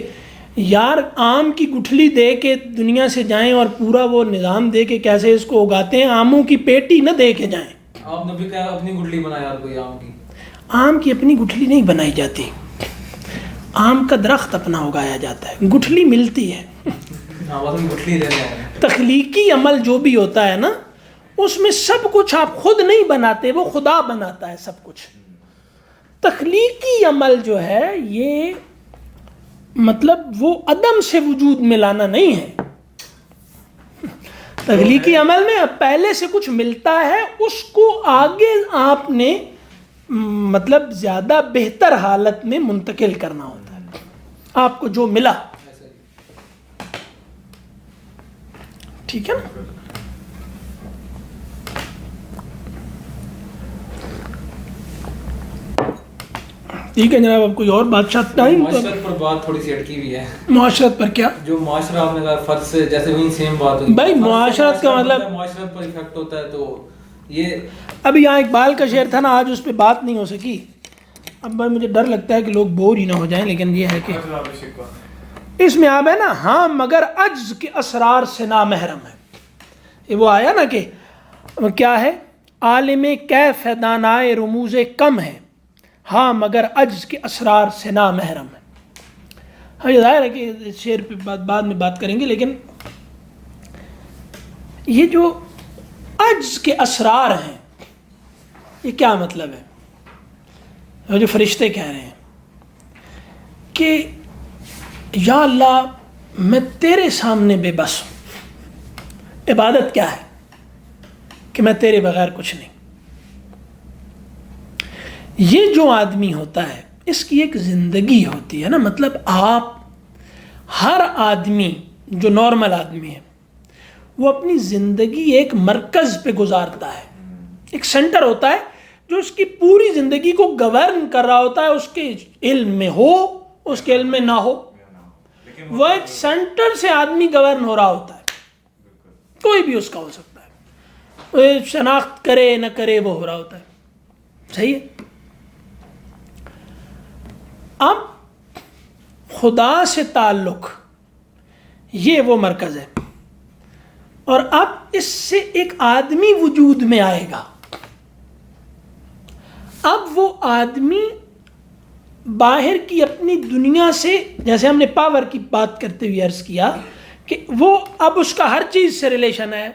یار آم کی گٹھلی دے کے دنیا سے جائیں اور پورا وہ نظام دے کے کیسے اس کو اگاتے ہیں, آموں کی پیٹی نہ دے کے جائیں. آپ نے بھی کہا اپنی گٹھلی بنایا یار, کوئی آم کی اپنی گٹھلی نہیں بنائی جاتی, آم کا درخت اپنا اگایا جاتا ہے, گٹھلی ملتی ہے. تخلیقی عمل جو بھی ہوتا ہے نا اس میں سب کچھ آپ خود نہیں بناتے, وہ خدا بناتا ہے سب کچھ. تخلیقی عمل جو ہے یہ مطلب وہ عدم سے وجود میں لانا نہیں ہے. تخلیقی عمل میں پہلے سے کچھ ملتا ہے, اس کو آگے آپ نے مطلب زیادہ بہتر حالت میں منتقل کرنا ہوتا ہے. آپ کو جو ملا ٹھیک ہے نا. ٹھیک ہے جناب, اب کوئی اور بادشاہ ٹائم معاشرت پر بات تھوڑی سی اٹکی ہوئی ہے. معاشرت پر کیا؟ جو معاشرہ آپ نے کہا فرض سے جیسے وہی سیم بات ہوئی بھائی, معاشرت کا مطلب معاشرت پر افیکٹ ہوتا ہے. تو یہ ابھی یہاں اقبال کا شعر تھا نا, آج اس پہ بات نہیں ہو سکی. اب بھائی مجھے ڈر لگتا ہے کہ لوگ بور ہی نہ ہو جائیں, لیکن یہ ہے کہ اس میں آپ ہے نا ہاں مگر عجز کے اسرار سے نامحرم ہے. یہ وہ آیا نا کہ کیا ہے, عالم کیف ہے دانائے رموز کم ہے, ہاں مگر عجز کے اسرار سے نامحرم ہے. ہاں یہ ظاہر ہے کہ اس شعر پہ بعد میں بات کریں گے, لیکن یہ جو عجز کے اسرار ہیں یہ کیا مطلب ہے؟ وہ جو فرشتے کہہ رہے ہیں کہ یا اللہ میں تیرے سامنے بے بس ہوں. عبادت کیا ہے؟ کہ میں تیرے بغیر کچھ نہیں. یہ جو آدمی ہوتا ہے اس کی ایک زندگی ہوتی ہے نا, مطلب آپ ہر آدمی جو نارمل آدمی ہے وہ اپنی زندگی ایک مرکز پہ گزارتا ہے, ایک سینٹر ہوتا ہے جو اس کی پوری زندگی کو گورن کر رہا ہوتا ہے, اس کے علم میں ہو اس کے علم میں نہ ہو, وہ ایک سینٹر سے آدمی گورن ہو رہا ہوتا ہے. کوئی بھی اس کا ہو سکتا ہے, شناخت کرے نہ کرے وہ ہو رہا ہوتا ہے. صحیح ہے. اب خدا سے تعلق یہ وہ مرکز ہے, اور اب اس سے ایک آدمی وجود میں آئے گا. اب وہ آدمی باہر کی اپنی دنیا سے, جیسے ہم نے پاور کی بات کرتے ہوئے عرض کیا کہ وہ اب اس کا ہر چیز سے ریلیشن ہے,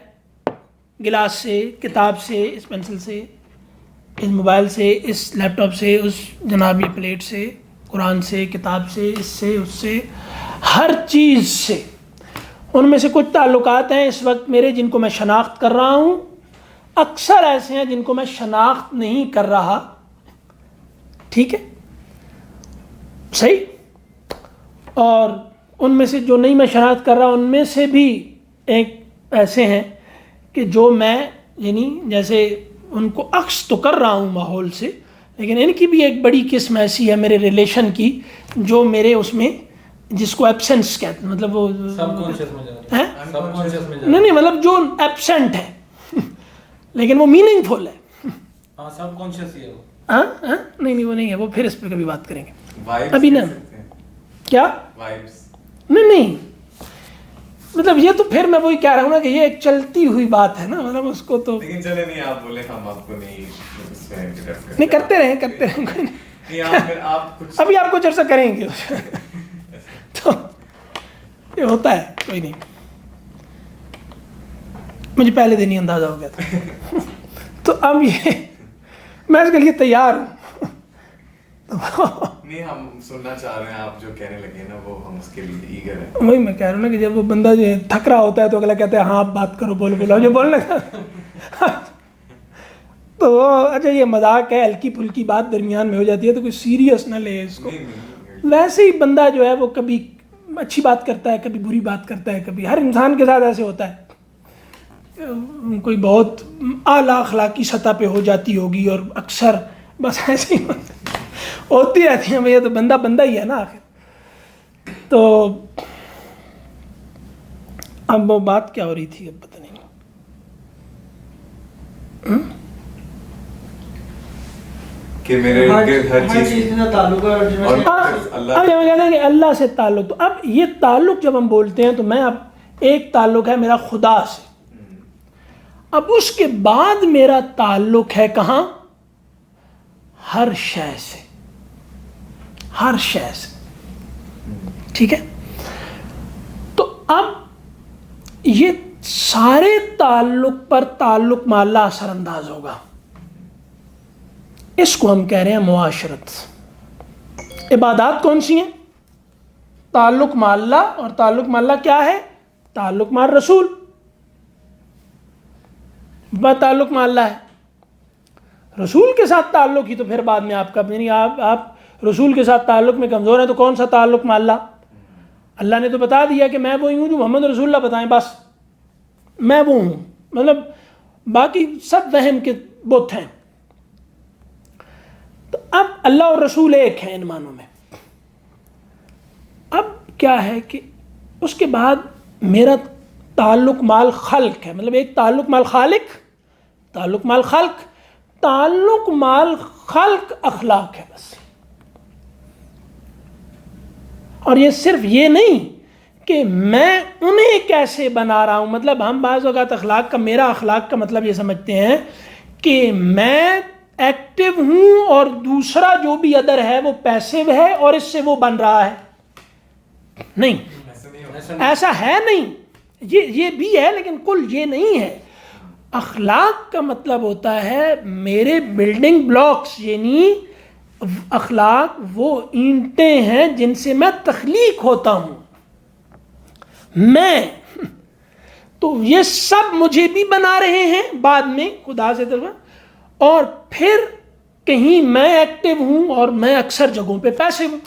گلاس سے, کتاب سے, اس پینسل سے, اس موبائل سے, اس لیپ ٹاپ سے, اس جنابی پلیٹ سے, قرآن سے, کتاب سے, اس سے, اس سے, ہر چیز سے. ان میں سے کچھ تعلقات ہیں اس وقت میرے جن کو میں شناخت کر رہا ہوں, اکثر ایسے ہیں جن کو میں شناخت نہیں کر رہا. ٹھیک ہے, صحیح. اور ان میں سے جو نہیں میں شناخت کر رہا ان میں سے بھی ایک ایسے ہیں کہ جو میں یعنی جیسے ان کو عکس تو کر رہا ہوں ماحول سے, لیکن ان کی بھی ایک بڑی قسم ایسی ہے میرے ریلیشن کی جو میرے اس میں, جس کو ایبسنس کہتے ہیں, مطلب وہ نہیں مطلب جو ایبسنٹ ہے لیکن وہ میننگ فل ہے. نہیں وہ نہیں ہے, وہ پھر اس پہ کبھی بات کریں گے. ابھی نا کیا نہیں مطلب یہ تو پھر میں وہی کہہ رہا ہوں نا کہ یہ ایک چلتی ہوئی بات ہے نا, مطلب اس کو تو نہیں کرتے رہیں ابھی آپ کچھ عرصہ کریں گے تو یہ ہوتا ہے, کوئی نہیں. مجھے پہلے دن ہی اندازہ ہو گیا تھا تو اب یہ میں اس کے لیے تیار ہوں. نہیں ہم سننا چاہ رہے ہیں, آپ جو کہنے لگے نا وہ ہم اس کے لیے ایگر ہیں. وہی میں کہہ رہا ہوں نا کہ جب وہ بندہ جو تھک رہا ہوتا ہے تو اگلا کہتا ہے ہاں آپ بات کرو, بولو جو بولنے کا تو اچھا یہ مذاق ہے, ہلکی پھلکی بات درمیان میں ہو جاتی ہے تو کوئی سیریس نہ لے اس کو. ویسے ہی بندہ جو ہے وہ کبھی اچھی بات کرتا ہے, کبھی بری بات کرتا ہے, کبھی ہر انسان کے ساتھ ایسے ہوتا ہے. کوئی بہت اعلیٰ اخلاقی سطح پہ ہو جاتی ہوگی اور اکثر بس ایسے ہی ہوتی رہتی ہیں. بھیا تو بندہ ہی ہے نا آخر. تو اب وہ بات کیا ہو رہی تھی, اب پتہ نہیں. کہ میرے ہر چیز کا تعلق ہے کہ اللہ سے تعلق. تو اب یہ تعلق جب ہم بولتے ہیں تو میں اب ایک تعلق ہے میرا خدا سے, اب اس کے بعد میرا تعلق ہے کہاں؟ ہر شے سے, ہر شے سے. ٹھیک ہے, تو اب یہ سارے تعلق پر تعلق مع اللہ اثر انداز ہوگا. اس کو ہم کہہ رہے ہیں معاشرت. عبادات کون سی ہیں؟ تعلق مع اللہ, اور تعلق مع اللہ کیا ہے؟ تعلق مع رسول. تعلق مع اللہ ہے, رسول کے ساتھ تعلق ہی تو پھر بعد میں آپ کا, یعنی آپ رسول کے ساتھ تعلق میں کمزور ہیں تو کون سا تعلق مع اللہ؟ اللہ نے تو بتا دیا کہ میں وہی ہوں جو محمد رسول اللہ بتائیں, بس میں وہ ہوں, مطلب باقی سب وہم کے بت ہیں. تو اب اللہ اور رسول ایک ہیں ان معنوں میں. اب کیا ہے کہ اس کے بعد میرا تعلق مال خلق ہے, مطلب ایک تعلق مال خالق, تعلق مال خلق, تعلق مال خلق اخلاق ہے بس. اور یہ صرف یہ نہیں کہ میں انہیں کیسے بنا رہا ہوں. مطلب ہم بعض اوقات اخلاق کا، میرا اخلاق کا مطلب یہ سمجھتے ہیں کہ میں ایکٹیو ہوں اور دوسرا جو بھی ادر ہے وہ پیسیو ہے اور اس سے وہ بن رہا ہے. نہیں، ایسا ہے نہیں. یہ بھی ہے لیکن کل یہ نہیں ہے. اخلاق کا مطلب ہوتا ہے میرے بلڈنگ بلاکس، یعنی اخلاق وہ اینٹیں ہیں جن سے میں تخلیق ہوتا ہوں. میں تو یہ سب مجھے بھی بنا رہے ہیں بعد میں خدا سے طرف، اور پھر کہیں میں ایکٹیو ہوں اور میں اکثر جگہوں پہ پیسیو ہوں.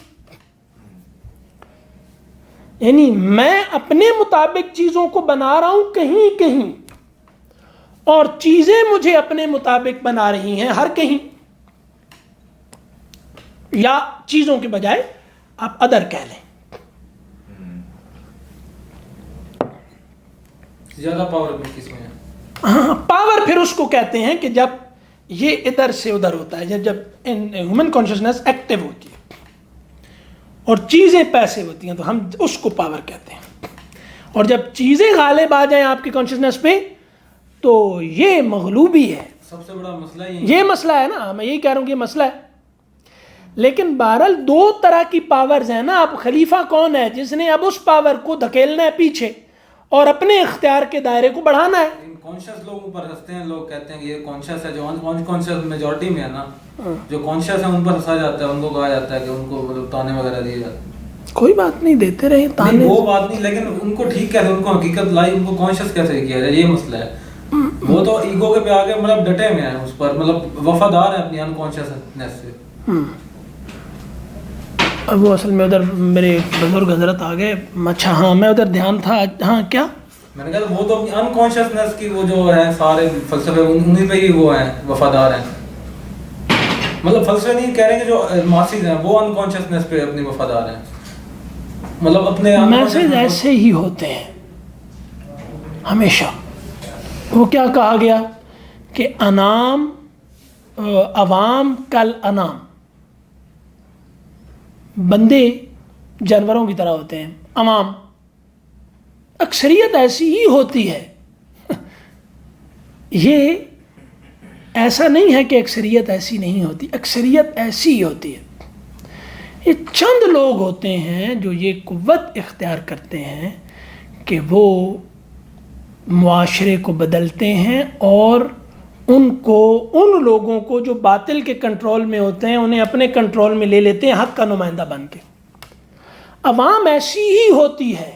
یعنی میں اپنے مطابق چیزوں کو بنا رہا ہوں کہیں کہیں، اور چیزیں مجھے اپنے مطابق بنا رہی ہیں ہر کہیں. یا چیزوں کے بجائے آپ ادر کہہ لیں. زیادہ پاور کس میں ہے؟ ہاں، پاور پھر اس کو کہتے ہیں کہ جب یہ ادھر سے ادھر ہوتا ہے، جب ہیومن کانشسنس ایکٹیو ہوتی ہے اور چیزیں پیسے ہوتی ہیں تو ہم اس کو پاور کہتے ہیں. اور جب چیزیں غالب آ جائیں آپ کی کانشسنس پہ تو یہ مغلوبی ہے. سب سے بڑا مسئلہ یہ مسئلہ ہے نا، میں یہی کہہ رہا ہوں کہ یہ مسئلہ ہے. لیکن بہرحال دو طرح کی پاورز ہیں نا. اب خلیفہ کون ہے؟ جس نے اب اس پاور کو دھکیلنا ہے پیچھے اور اپنے اختیار کے دائرے کو بڑھانا ہے. کانشیس لوگوں پر ہنستے ہیں، لوگ کہتے ہیں کہ یہ کانشیس ہے. جو ان کانشیس میجورٹی میں ہے نا، جو کانشیس ہے ان پر ہنسا جاتا ہے، ان کو کہا جاتا ہے کہ ان کو مطلب تانے وغیرہ دیے جاتے ہیں. کوئی بات نہیں، دیتے رہے تانے. وہ بات نہیں، لیکن ان کو ٹھیک کیسے، ان کو حقیقت لائی، ان کو کانشیس کیسے کیا جائے، یہ مسئلہ ہے. وہ تو ایگو کے پہ آگے مطلب ڈٹے ہوئے ہیں اس پر، مطلب وفادار ہیں اپنی انکانشیسنس سے. اب وہ اصل میں ادھر میرے بزرگ حضرت آ گئے. اچھا ہاں، میں ادھر دھیان تھا. ہاں کیا میں نے کہا وہ تو اپنی انکانشیسنس کی وہ جو ہے سارے فلسفے انہیں پہ ہی وہ ہیں، وفادار ہیں. مطلب فلسفے نہیں کہہ رہے کہ جو ماسز ہیں وہ انکانشیسنس پہ اپنی وفادار ہیں. مطلب اپنے میسج ایسے ہی ہوتے ہیں ہمیشہ. وہ کیا کہا گیا کہ انام عوام کل انام، بندے جانوروں کی طرح ہوتے ہیں. عوام اکثریت ایسی ہی ہوتی ہے. یہ ایسا نہیں ہے کہ اکثریت ایسی نہیں ہوتی، اکثریت ایسی ہی ہوتی ہے. یہ چند لوگ ہوتے ہیں جو یہ قوت اختیار کرتے ہیں کہ وہ معاشرے کو بدلتے ہیں اور ان لوگوں کو جو باطل کے کنٹرول میں ہوتے ہیں انہیں اپنے کنٹرول میں لے لیتے ہیں حق کا نمائندہ بن کے. عوام ایسی ہی ہوتی ہے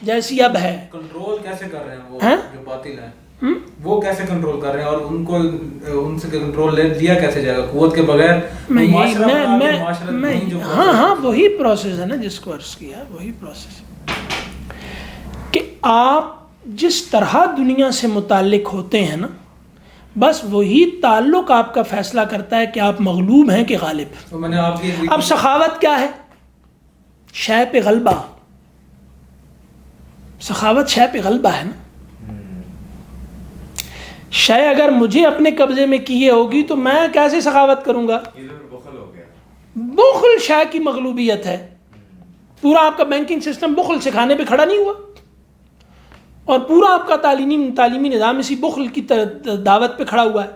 جیسی اب ہے. کنٹرول کیسے کر رہے ہیں وہ جو باطل ہیں، وہ کیسے کنٹرول کر رہے ہیں، اور ان کو ان سے کنٹرول لیا کیسے جائے گا قوت کے بغیر؟ ہاں وہی پروسیس ہے نا جس کو عرض کیا، وہی پروسیس کہ آپ جس طرح دنیا سے متعلق ہوتے ہیں نا، بس وہی تعلق آپ کا فیصلہ کرتا ہے کہ آپ مغلوب ہیں کہ غالب. اب سخاوت کیا ہے؟ شے پہ غلبہ. سخاوت شے پہ غلبہ ہے نا. شے اگر مجھے اپنے قبضے میں کیے ہوگی تو میں کیسے سخاوت کروں گا؟ بخل شے کی مغلوبیت ہے. پورا آپ کا بینکنگ سسٹم بخل سکھانے پہ کھڑا نہیں ہوا، اور پورا آپ کا تعلیمی نظام اسی بخل کی دعوت پہ کھڑا ہوا ہے.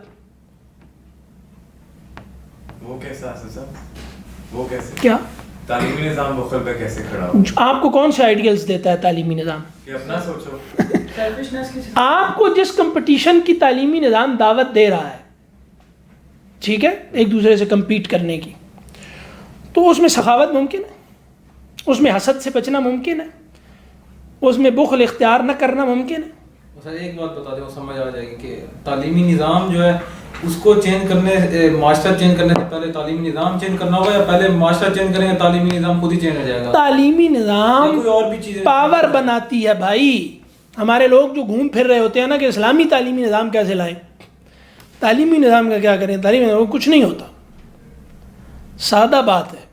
وہ کیسا کیا تعلیمی نظام بخل پہ کیسے کھڑا ہو؟ آپ کو کون سے آئیڈیلز دیتا ہے تعلیمی نظام؟ کہ اپنا سوچو. آپ کو جس کمپٹیشن کی تعلیمی نظام دعوت دے رہا ہے، ٹھیک ہے، ایک دوسرے سے کمپیٹ کرنے کی، تو اس میں سخاوت ممکن ہے، اس میں حسد سے بچنا ممکن ہے، اس میں بخل اختیار نہ کرنا ممکن ہے. سر ایک بات بتا دیں، وہ سمجھ آ جائے گی کہ تعلیمی نظام جو ہے اس کو چینج کرنے، معاشرہ چینج کرنے سے پہلے تعلیمی نظام چینج کرنا ہوگا، یا پہلے معاشرہ چینج کریں گے تعلیمی نظام خود ہی چینج ہو جائے گا؟ تعلیمی نظام اور بھی چیزیں پاور بناتی ہے بھائی. ہمارے لوگ جو گھوم پھر رہے ہوتے ہیں نا کہ اسلامی تعلیمی نظام کیسے لائیں، تعلیمی نظام کا کیا کریں، تعلیمی نظام کچھ نہیں ہوتا. سادہ بات ہے،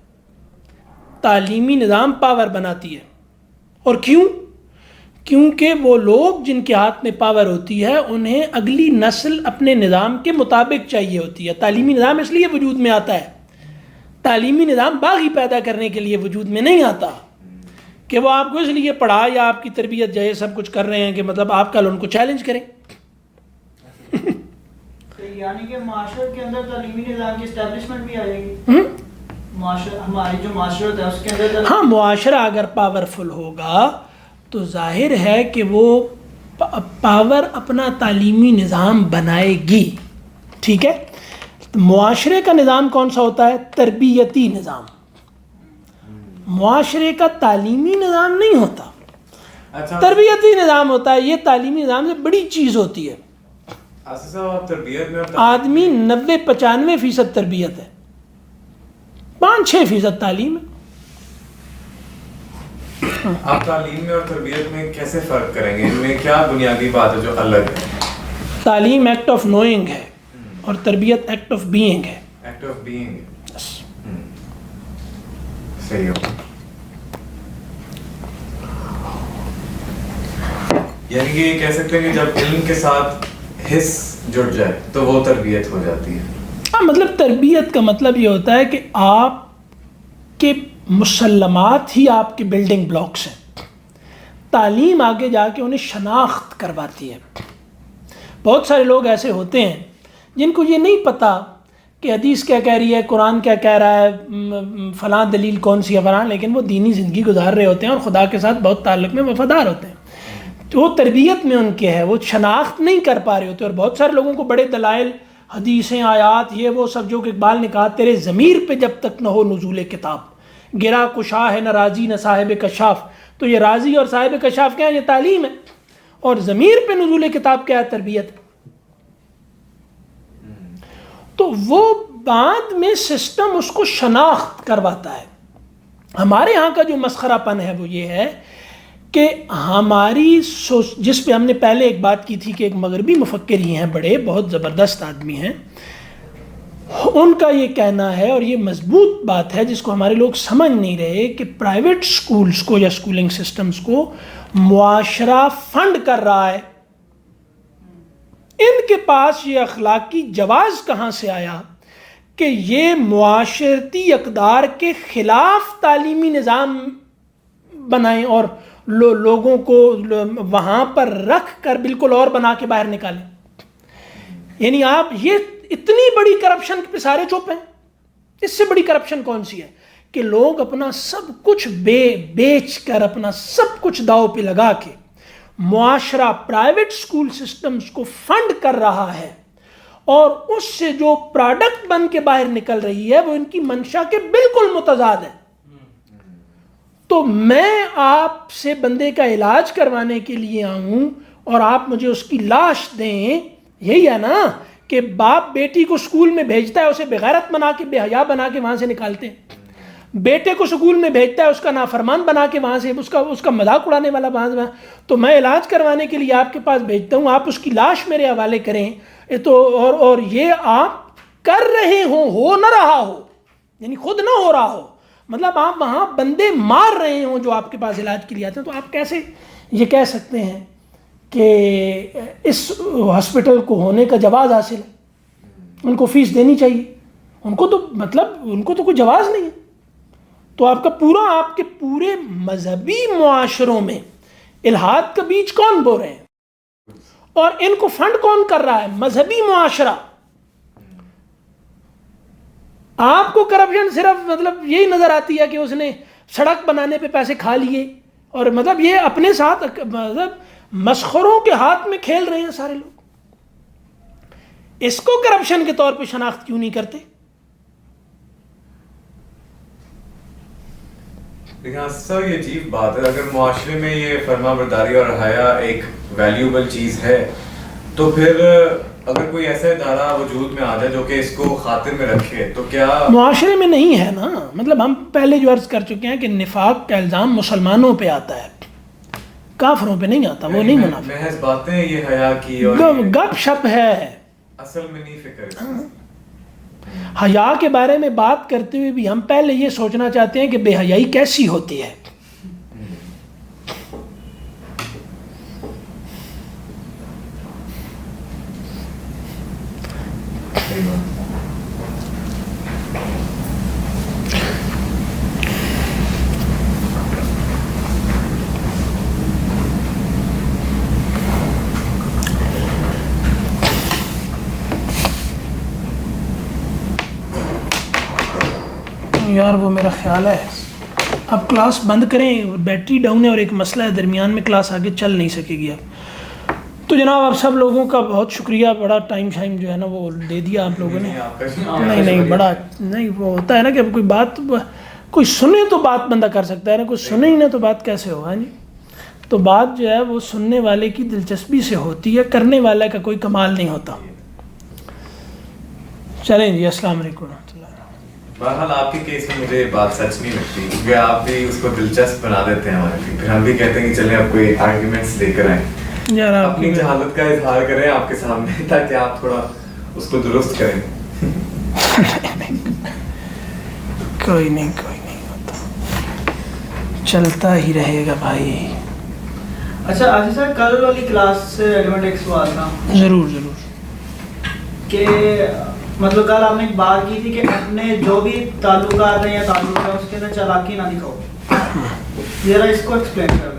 تعلیمی نظام پاور بناتی ہے. اور کیونکہ وہ لوگ جن کے ہاتھ میں پاور ہوتی ہے انہیں اگلی نسل اپنے نظام کے مطابق چاہیے ہوتی ہے. تعلیمی نظام اس لیے وجود میں آتا ہے، تعلیمی نظام باغی پیدا کرنے کے لیے وجود میں نہیں آتا. کہ وہ آپ کو اس لیے پڑھا یا آپ کی تربیت جو ہے سب کچھ کر رہے ہیں کہ مطلب آپ کل ان کو چیلنج کریں. یعنی کہ معاشرت کے اندر تعلیمی نظام کی اسٹیبلشمنٹ بھی آئے گی. ہماری جو معاشرت ہے اس کے اندر ہاں معاشرہ اگر پاورفل ہوگا تو ظاہر ہے کہ وہ پاور اپنا تعلیمی نظام بنائے گی. ٹھیک ہے. معاشرے کا نظام کون سا ہوتا ہے؟ تربیتی نظام. معاشرے کا تعلیمی نظام نہیں ہوتا, تربیتی نظام ہوتا ہے. یہ تعلیمی نظام سے بڑی چیز ہوتی ہے. آدمی 90-95% تربیت ہے, 5-6% تعلیم ہے. آپ تعلیم میں اور تربیت میں کیسے فرق کریں گے؟ ان میں کیا بنیادی بات ہے جو الگ ہے؟ تعلیم ایکٹ آف نوئنگ ہے اور تربیت ایکٹ آف بینگ ہے. Act of being. صحیح ہو. یعنی کہ یہ کہہ سکتے ہیں کہ جب علم کے ساتھ حس جڑ جائے تو وہ تربیت ہو جاتی ہے. ہاں مطلب تربیت کا مطلب یہ ہوتا ہے کہ آپ کے مسلمات ہی آپ کے بلڈنگ بلاکس ہیں. تعلیم آگے جا کے انہیں شناخت کرواتی ہے. بہت سارے لوگ ایسے ہوتے ہیں جن کو یہ نہیں پتہ کہ حدیث کیا کہہ رہی ہے, قرآن کیا کہہ رہا ہے, فلاں دلیل کون سی ہے فلاں, لیکن وہ دینی زندگی گزار رہے ہوتے ہیں اور خدا کے ساتھ بہت تعلق میں وفادار ہوتے ہیں. تو وہ تربیت میں ان کے ہے, وہ شناخت نہیں کر پا رہے ہوتے. اور بہت سارے لوگوں کو بڑے دلائل, حدیثیں, آیات, یہ وہ سب جو کہ اقبال نے کہا تیرے ضمیر پہ جب تک نہ ہو نزول کتاب, گرا کشا ہے نہ راضی نہ صاحب کشاف. تو یہ راضی اور صاحب کشاف کیا ہے؟ یہ تعلیم ہے. اور ضمیر پہ نزول کتاب کیا ہے؟ تربیت. تو وہ بعد میں سسٹم اس کو شناخت کرواتا ہے. ہمارے ہاں کا جو مسخرہ پن ہے وہ یہ ہے کہ ہماری جس پہ ہم نے پہلے ایک بات کی تھی کہ ایک مغربی مفکر ہی ہیں, بڑے بہت زبردست آدمی ہیں, ان کا یہ کہنا ہے اور یہ مضبوط بات ہے جس کو ہمارے لوگ سمجھ نہیں رہے کہ پرائیویٹ سکولز کو یا سکولنگ سسٹمز کو معاشرہ فنڈ کر رہا ہے. ان کے پاس یہ اخلاقی جواز کہاں سے آیا کہ یہ معاشرتی اقدار کے خلاف تعلیمی نظام بنائیں اور لوگوں کو وہاں پر رکھ کر بالکل اور بنا کے باہر نکالیں. یعنی آپ یہ اتنی بڑی کرپشن پہ سارے چپ ہیں. اس سے بڑی کرپشن کون سی ہے کہ لوگ اپنا سب کچھ بیچ کر, اپنا سب کچھ داؤ پہ لگا کے معاشرہ پرائیویٹ سکول سسٹمز کو فنڈ کر رہا ہے, اور اس سے جو پروڈکٹ بن کے باہر نکل رہی ہے وہ ان کی منشا کے بالکل متضاد ہے. تو میں آپ سے بندے کا علاج کروانے کے لیے آؤں اور آپ مجھے اس کی لاش دیں, یہی ہے نا کہ باپ بیٹی کو سکول میں بھیجتا ہے, اسے بغیرت بنا کے, بے حیا بنا کے وہاں سے نکالتے ہیں. بیٹے کو سکول میں بھیجتا ہے, اس کا نافرمان بنا کے وہاں سے, اس کا مذاق اڑانے والا وہاں سے. تو میں علاج کروانے کے لیے آپ کے پاس بھیجتا ہوں, آپ اس کی لاش میرے حوالے کریں. تو اور یہ آپ کر رہے ہوں, ہو نہ رہا ہو, یعنی خود نہ ہو رہا ہو, مطلب آپ وہاں بندے مار رہے ہوں جو آپ کے پاس علاج کے لیے آتے ہیں. تو آپ کیسے یہ کہہ سکتے ہیں کہ اس ہاسپٹل کو ہونے کا جواز حاصل ہے, ان کو فیس دینی چاہیے, ان کو تو مطلب ان کو تو کوئی جواز نہیں ہے. تو آپ کا آپ کے پورے مذہبی معاشروں میں الحاد کا بیج کون بو رہے ہیں اور ان کو فنڈ کون کر رہا ہے؟ مذہبی معاشرہ. آپ کو کرپشن صرف مطلب یہی نظر آتی ہے کہ اس نے سڑک بنانے پہ پیسے کھا لیے, اور مطلب یہ اپنے ساتھ مطلب مسخروں کے ہاتھ میں کھیل رہے ہیں سارے لوگ. اس کو کرپشن کے طور پہ شناخت کیوں نہیں کرتے؟ لیکن سر یہ عجیب بات ہے, اگر معاشرے میں یہ فرما برداری اور حیا ایک ویلیوبل چیز ہے تو پھر اگر کوئی ایسا ادارہ وجود میں آ جائے جو کہ اس کو خاطر میں رکھے تو کیا معاشرے میں نہیں ہے نا. مطلب ہم پہلے جو عرض کر چکے ہیں کہ نفاق کا الزام مسلمانوں پہ آتا ہے, کافروں پہ نہیں آتا, وہ نہیں منافق. محض باتیں یہ حیا کی اور گپ شپ ہے, اصل میں نہیں فکر. حیا کے بارے میں بات کرتے ہوئے بھی ہم پہلے یہ سوچنا چاہتے ہیں کہ بے حیائی کیسی ہوتی ہے. یار وہ میرا خیال ہے اب کلاس بند کریں, بیٹری ڈاؤن ہے اور ایک مسئلہ ہے درمیان میں کلاس آگے چل نہیں سکے گی اب. تو جناب آپ سب لوگوں کا بہت شکریہ, بڑا ٹائم جو ہے نا وہ دے دیا آپ لوگوں نے. نہیں بڑا نہیں, وہ ہوتا ہے نا کہ اب کوئی بات کوئی سنے تو بات بندہ کر سکتا ہے نا, کوئی سنے ہی نہ تو بات کیسے ہو. ہاں جی, تو بات جو ہے وہ سننے والے کی دلچسپی سے ہوتی ہے, کرنے والے کا کوئی کمال نہیں ہوتا. چلیں جی, السلام علیکم ورحمۃ اللہ. بہرحال آپ کے کیس میں مجھے بات سچ نہیں لگتی, کیونکہ آپ بھی اس کو دلچسپ بنا دیتے ہیں ہمارے لیے, پھر ہم بھی کہتے ہیں کہ چلیں اب کوئی آرگیومنٹس لے کر آئیں, اپنی جہالت کا اظہار کریں آپ کے سامنے تاکہ آپ تھوڑا اس کو درست کریں. کوئی نہیں ہوتا, چلتا ہی رہے گا بھائی. اچھا آج سر کل والی کلاس سے ریلیونٹ ایک سوال تھا. ضرور کہ مطلب کل آپ نے ایک بات کی تھی کہ اپنے جو بھی تعلقات ہیں یا تعلق ہے اس کے اندر چالاکی نہ دکھاؤ. ذرا اس کو ایکسپلین کر دیں.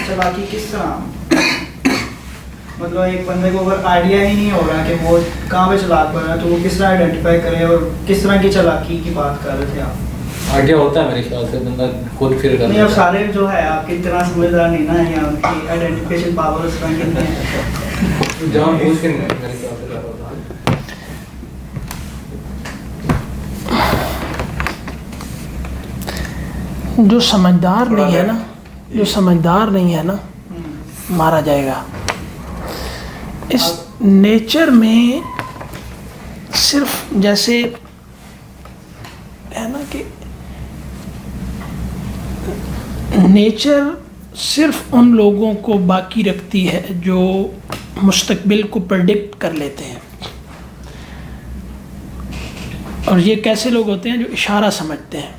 چالاکی کس طرح, مطلب ایک بندے کو اگر آئیڈیا ہی نہیں ہوگا کہ وہ کہاں پہ چلاک بن رہا ہے تو وہ کس طرح آئیڈینٹیفائی کرے, اور کس طرح کی چالاکی کی بات کر رہے تھے آپ؟ آئیڈیا ہوتا ہے میرے خیال سے, بندہ خود پھر نہیں, اب سارے جو ہے آپ کی طرح سمجھدار نہیں نا, یا آپ کی آئیڈینٹیفیکیشن پاور اس طرح کی نہیں ہے. جہاں بوجھ کے میرے خیال سے کر ہوتا ہے. جو سمجھدار نہیں ہے نا مارا جائے گا. اس نیچر میں صرف جیسے ہے نا کہ نیچر صرف ان لوگوں کو باقی رکھتی ہے جو مستقبل کو پریڈکٹ کر لیتے ہیں. اور یہ کیسے لوگ ہوتے ہیں جو اشارہ سمجھتے ہیں.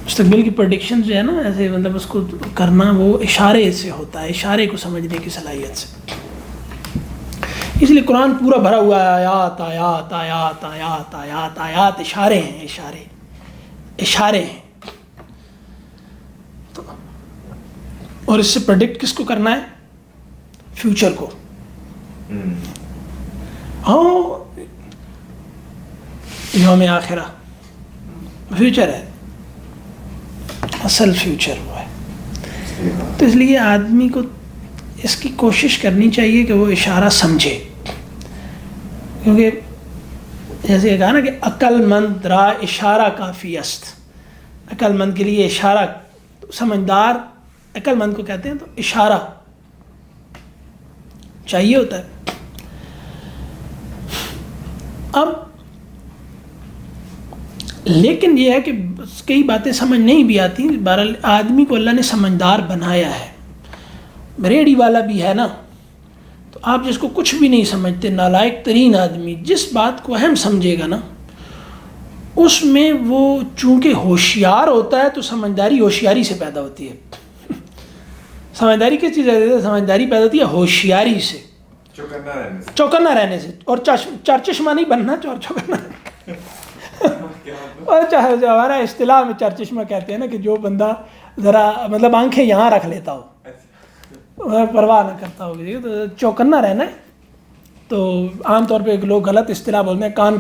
مستقبل کی پریڈکشن جو ہے نا ایسے مطلب اس کو کرنا وہ اشارے سے ہوتا ہے, اشارے کو سمجھنے کی صلاحیت سے. اس لیے قرآن پورا بھرا ہوا ہے آیات آیات آیات آیات آیات آیات, اشارے ہیں, اشارے ہیں. تو اور اس سے پریڈکٹ کس کو کرنا ہے؟ فیوچر کو. ہاں یوم آخرہ فیوچر ہے, اصل فیوچر وہ ہے. تو اس لیے آدمی کو اس کی کوشش کرنی چاہیے کہ وہ اشارہ سمجھے, کیونکہ جیسے کہا نا کہ عقل مند را اشارہ کافی است. عقل مند کے لیے اشارہ, سمجھدار عقل مند کو کہتے ہیں, تو اشارہ چاہیے ہوتا ہے. اب لیکن یہ ہے کہ کئی باتیں سمجھ نہیں بھی آتی. بہرحال آدمی کو اللہ نے سمجھدار بنایا ہے. ریڑھی والا بھی ہے نا, تو آپ جس کو کچھ بھی نہیں سمجھتے, نالائق ترین آدمی جس بات کو اہم سمجھے گا نا, اس میں وہ چونکہ ہوشیار ہوتا ہے تو سمجھداری ہوشیاری سے پیدا ہوتی ہے. سمجھداری کس چیز ہے؟ سمجھداری پیدا ہوتی ہے ہوشیاری سے, چوکنا رہنے سے. اور چارچشمہ نہیں بننا, چوکنا. اور چاہے ہمارا اصطلاح میں چارچشمہ کہتے ہیں نا کہ جو بندہ ذرا مطلب آنکھیں یہاں رکھ لیتا ہو, پرواہ نہ کرتا ہو, تو چوکنا رہنا ہے. تو عام طور پہ لوگ غلط اصطلاح بولتے ہیں, کان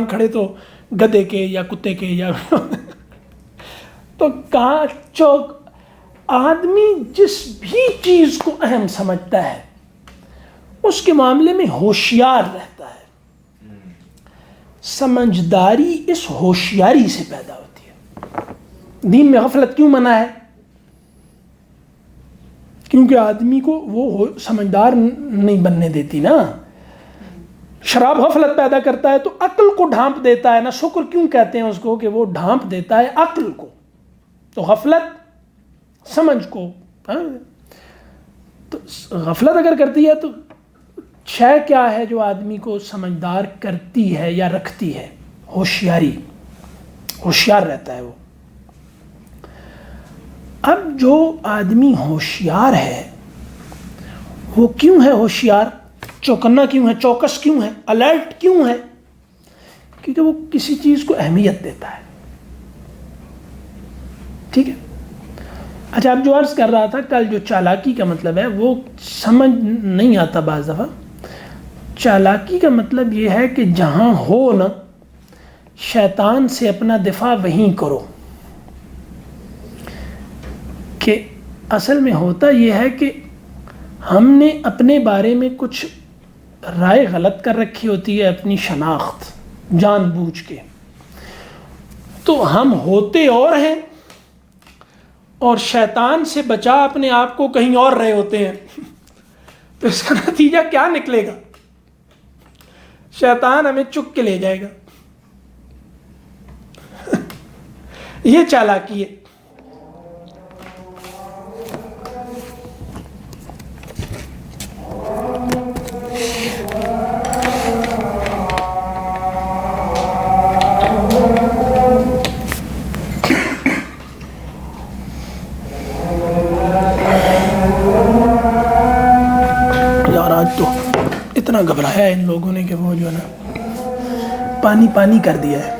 کھڑے تو گدھے کے یا کتے کے یا تو چوک. آدمی جس بھی چیز کو اہم سمجھتا ہے اس کے معاملے میں ہوشیار رہتا ہے. سمجھداری اس ہوشیاری سے پیدا ہوتی ہے. دین میں غفلت کیوں منع ہے؟ کیونکہ آدمی کو وہ سمجھدار نہیں بننے دیتی نا. شراب غفلت پیدا کرتا ہے تو عقل کو ڈھانپ دیتا ہے نا. شکر کیوں کہتے ہیں اس کو کہ وہ ڈھانپ دیتا ہے عقل کو. تو غفلت سمجھ کو, تو غفلت اگر کرتی ہے تو شے کیا ہے جو آدمی کو سمجھدار کرتی ہے یا رکھتی ہے؟ ہوشیاری. ہوشیار رہتا ہے وہ. اب جو آدمی ہوشیار ہے وہ کیوں ہے ہوشیار؟ چوکنا کیوں ہے؟ چوکس کیوں ہے؟ الرٹ کیوں ہے؟ کیونکہ وہ کسی چیز کو اہمیت دیتا ہے. ٹھیک ہے. اچھا, اب جو عرض کر رہا تھا کل, جو چالاکی کا مطلب ہے وہ سمجھ نہیں آتا بعض دفعہ. چالاکی کا مطلب یہ ہے کہ جہاں ہو نا شیطان سے اپنا دفاع وہیں کرو. کہ اصل میں ہوتا یہ ہے کہ ہم نے اپنے بارے میں کچھ رائے غلط کر رکھی ہوتی ہے, اپنی شناخت جان بوجھ کے, تو ہم ہوتے اور ہیں اور شیطان سے بچا اپنے آپ کو کہیں اور رہے ہوتے ہیں. تو اس کا نتیجہ کیا نکلے گا؟ شیطان ہمیں چک کے لے جائے گا. یہ چالاکی ہے. تو اتنا گھبرایا ان لوگوں نے کہ وہ جو ہے نا پانی پانی کر دیا ہے.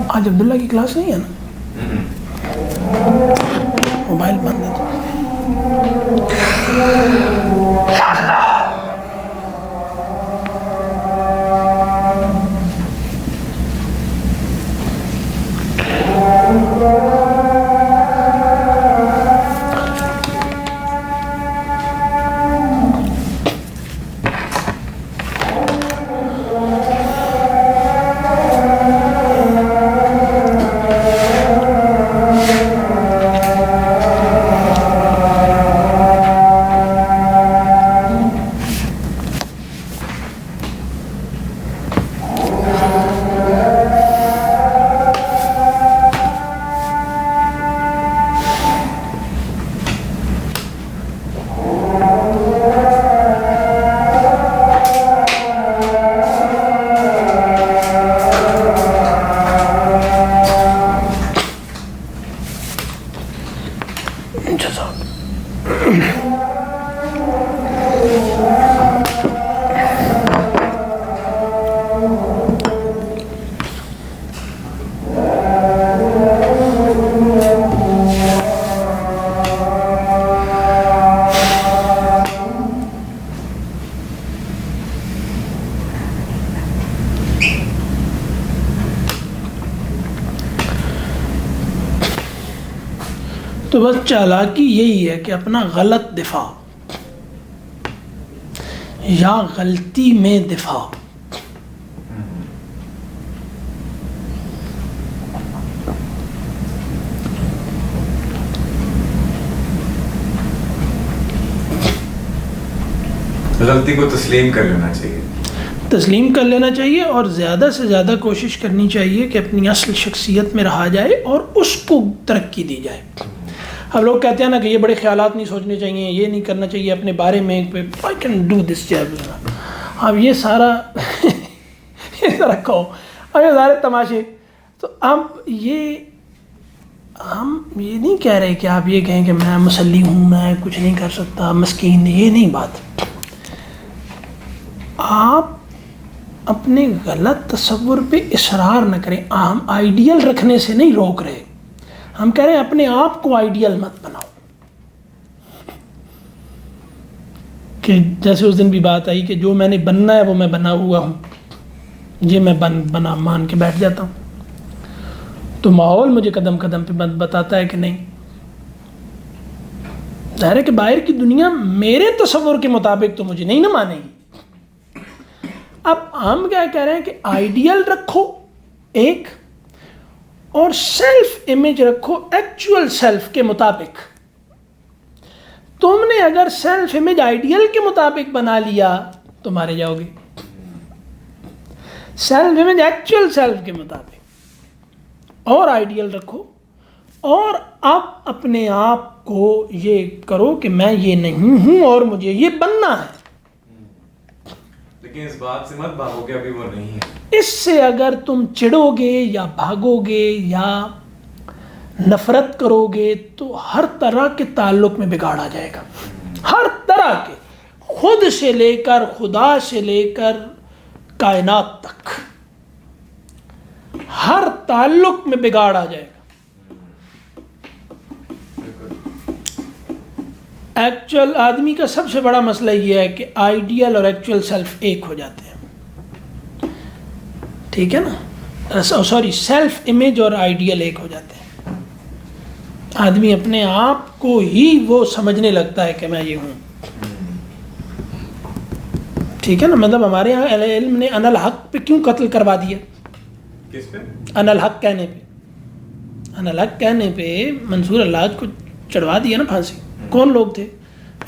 آج عبداللہ کی کلاس نہیں ہے نا؟ موبائل بند ہے. تو بس چالاکی یہی ہے کہ اپنا غلط دفاع یا غلطی میں دفاع. غلطی کو تسلیم کر لینا چاہیے. تسلیم کر لینا چاہیے اور زیادہ سے زیادہ کوشش کرنی چاہیے کہ اپنی اصل شخصیت میں رہا جائے اور اس کو ترقی دی جائے. اب لوگ کہتے ہیں نا کہ یہ بڑے خیالات نہیں سوچنے چاہیے, یہ نہیں کرنا چاہیے اپنے بارے میں, I can do this job. اب یہ سارا رکھو, اب یہ سارے تماشے. تو اب یہ ہم یہ نہیں کہہ رہے کہ آپ یہ کہیں کہ میں مسلی ہوں, میں کچھ نہیں کر سکتا, مسکین, یہ نہیں بات. آپ اپنے غلط تصور پہ اصرار نہ کریں. ہم آئیڈیل رکھنے سے نہیں روک رہے, ہم کہہ رہے ہیں اپنے آپ کو آئیڈیل مت بناؤ. کہ جیسے اس دن بھی بات آئی کہ جو میں نے بننا ہے وہ میں بنا ہوا ہوں, یہ میں بنا مان کے بیٹھ جاتا ہوں. تو ماحول مجھے قدم قدم پہ بتاتا ہے کہ نہیں. ظاہر ہے کہ باہر کی دنیا میرے تصور کے مطابق تو مجھے نہیں نہ مانے گی. اب ہم کیا کہہ رہے ہیں کہ آئیڈیل رکھو ایک, اور سیلف امیج رکھو ایکچوئل سیلف کے مطابق. تم نے اگر سیلف امیج آئیڈیل کے مطابق بنا لیا تو مارے جاؤ گے. سیلف امیج ایکچوئل سیلف کے مطابق اور آئیڈیل رکھو, اور اب اپنے آپ کو یہ کرو کہ میں یہ نہیں ہوں اور مجھے یہ بننا ہے. لیکن اس بات سے مت بھاگو کہ ابھی وہ نہیں ہے. اس سے اگر تم چڑھو گے یا بھاگو گے یا نفرت کرو گے تو ہر طرح کے تعلق میں بگاڑ آ جائے گا, ہر طرح کے. خود سے لے کر خدا سے لے کر کائنات تک ہر تعلق میں بگاڑ آ جائے گا. ایکچوئل آدمی کا سب سے بڑا مسئلہ یہ ہے کہ آئیڈیل اور ایکچوئل سیلف ایک ہو جاتے ہیں. ٹھیک ہے نا, سوری, سیلف امیج اور آئیڈیل ایک ہو جاتے ہیں. آدمی اپنے آپ کو ہی وہ سمجھنے لگتا ہے کہ میں یہ ہوں. ٹھیک ہے نا, مطلب ہمارے یہاں اہل علم نے ان الحق پہ کیوں قتل کروا دیا؟ کس پہ؟ ان الحق کہنے پہ. ان الحق کہنے پہ منصور حلاج کو چڑھوا دیا نا پھانسی. کون لوگ تھے؟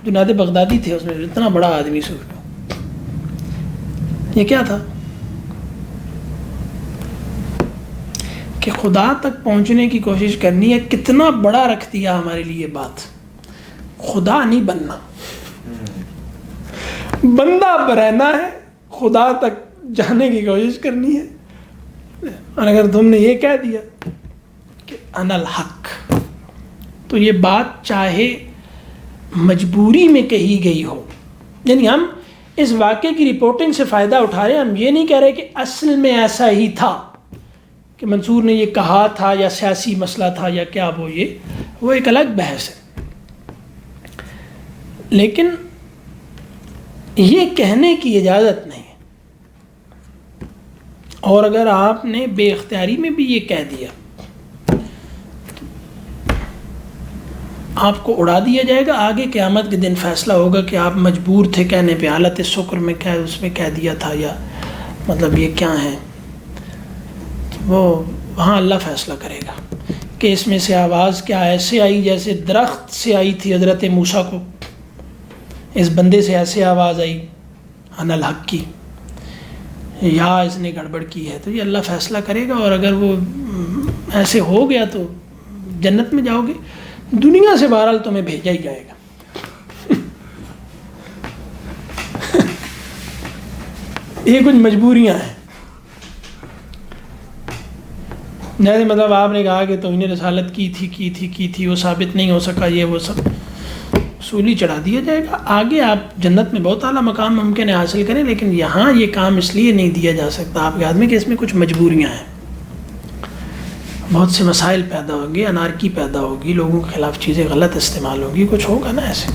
جنید بغدادی تھے اس میں, اتنا بڑا آدمی صوفی. یہ کیا تھا کہ خدا تک پہنچنے کی کوشش کرنی ہے. کتنا بڑا رکھ دیا ہمارے لیے بات, خدا نہیں بننا, بندہ رہنا ہے, خدا تک جانے کی کوشش کرنی ہے. اور اگر تم نے یہ کہہ دیا کہ انا الحق, تو یہ بات چاہے مجبوری میں کہی گئی ہو, یعنی ہم اس واقعے کی رپورٹنگ سے فائدہ اٹھا رہے ہیں. ہم یہ نہیں کہہ رہے کہ اصل میں ایسا ہی تھا کہ منصور نے یہ کہا تھا یا سیاسی مسئلہ تھا یا کیا, وہ ایک الگ بحث ہے. لیکن یہ کہنے کی اجازت نہیں ہے. اور اگر آپ نے بے اختیاری میں بھی یہ کہہ دیا, آپ کو اڑا دیا جائے گا. آگے قیامت کے دن فیصلہ ہوگا کہ آپ مجبور تھے کہنے پہ, حالت شکر میں اس میں کہہ دیا تھا, یا مطلب یہ کیا ہے. وہ وہاں اللہ فیصلہ کرے گا کہ اس میں سے آواز کیا ایسے آئی جیسے درخت سے آئی تھی حضرت موسیٰ کو, اس بندے سے ایسے آواز آئی ان الحق کی, یا اس نے گڑبڑ کی ہے. تو یہ اللہ فیصلہ کرے گا. اور اگر وہ ایسے ہو گیا تو جنت میں جاؤ گے. دنیا سے بہرحال تمہیں بھیجا ہی جائے گا. یہ کچھ مجبوریاں ہیں. جیسے مطلب آپ نے کہا کہ توہین رسالت کی تھی, وہ ثابت نہیں ہو سکا, یہ وہ سب اصولی چڑھا دیا جائے گا. آگے آپ جنت میں بہت اعلیٰ مقام ممکن ہے حاصل کریں, لیکن یہاں یہ کام اس لیے نہیں دیا جا سکتا آپ کے آدمی کہ اس میں کچھ مجبوریاں ہیں. بہت سے مسائل پیدا ہوں گے, انارکی پیدا ہوگی, لوگوں کے خلاف چیزیں غلط استعمال ہوگی, کچھ ہوگا نا ایسے.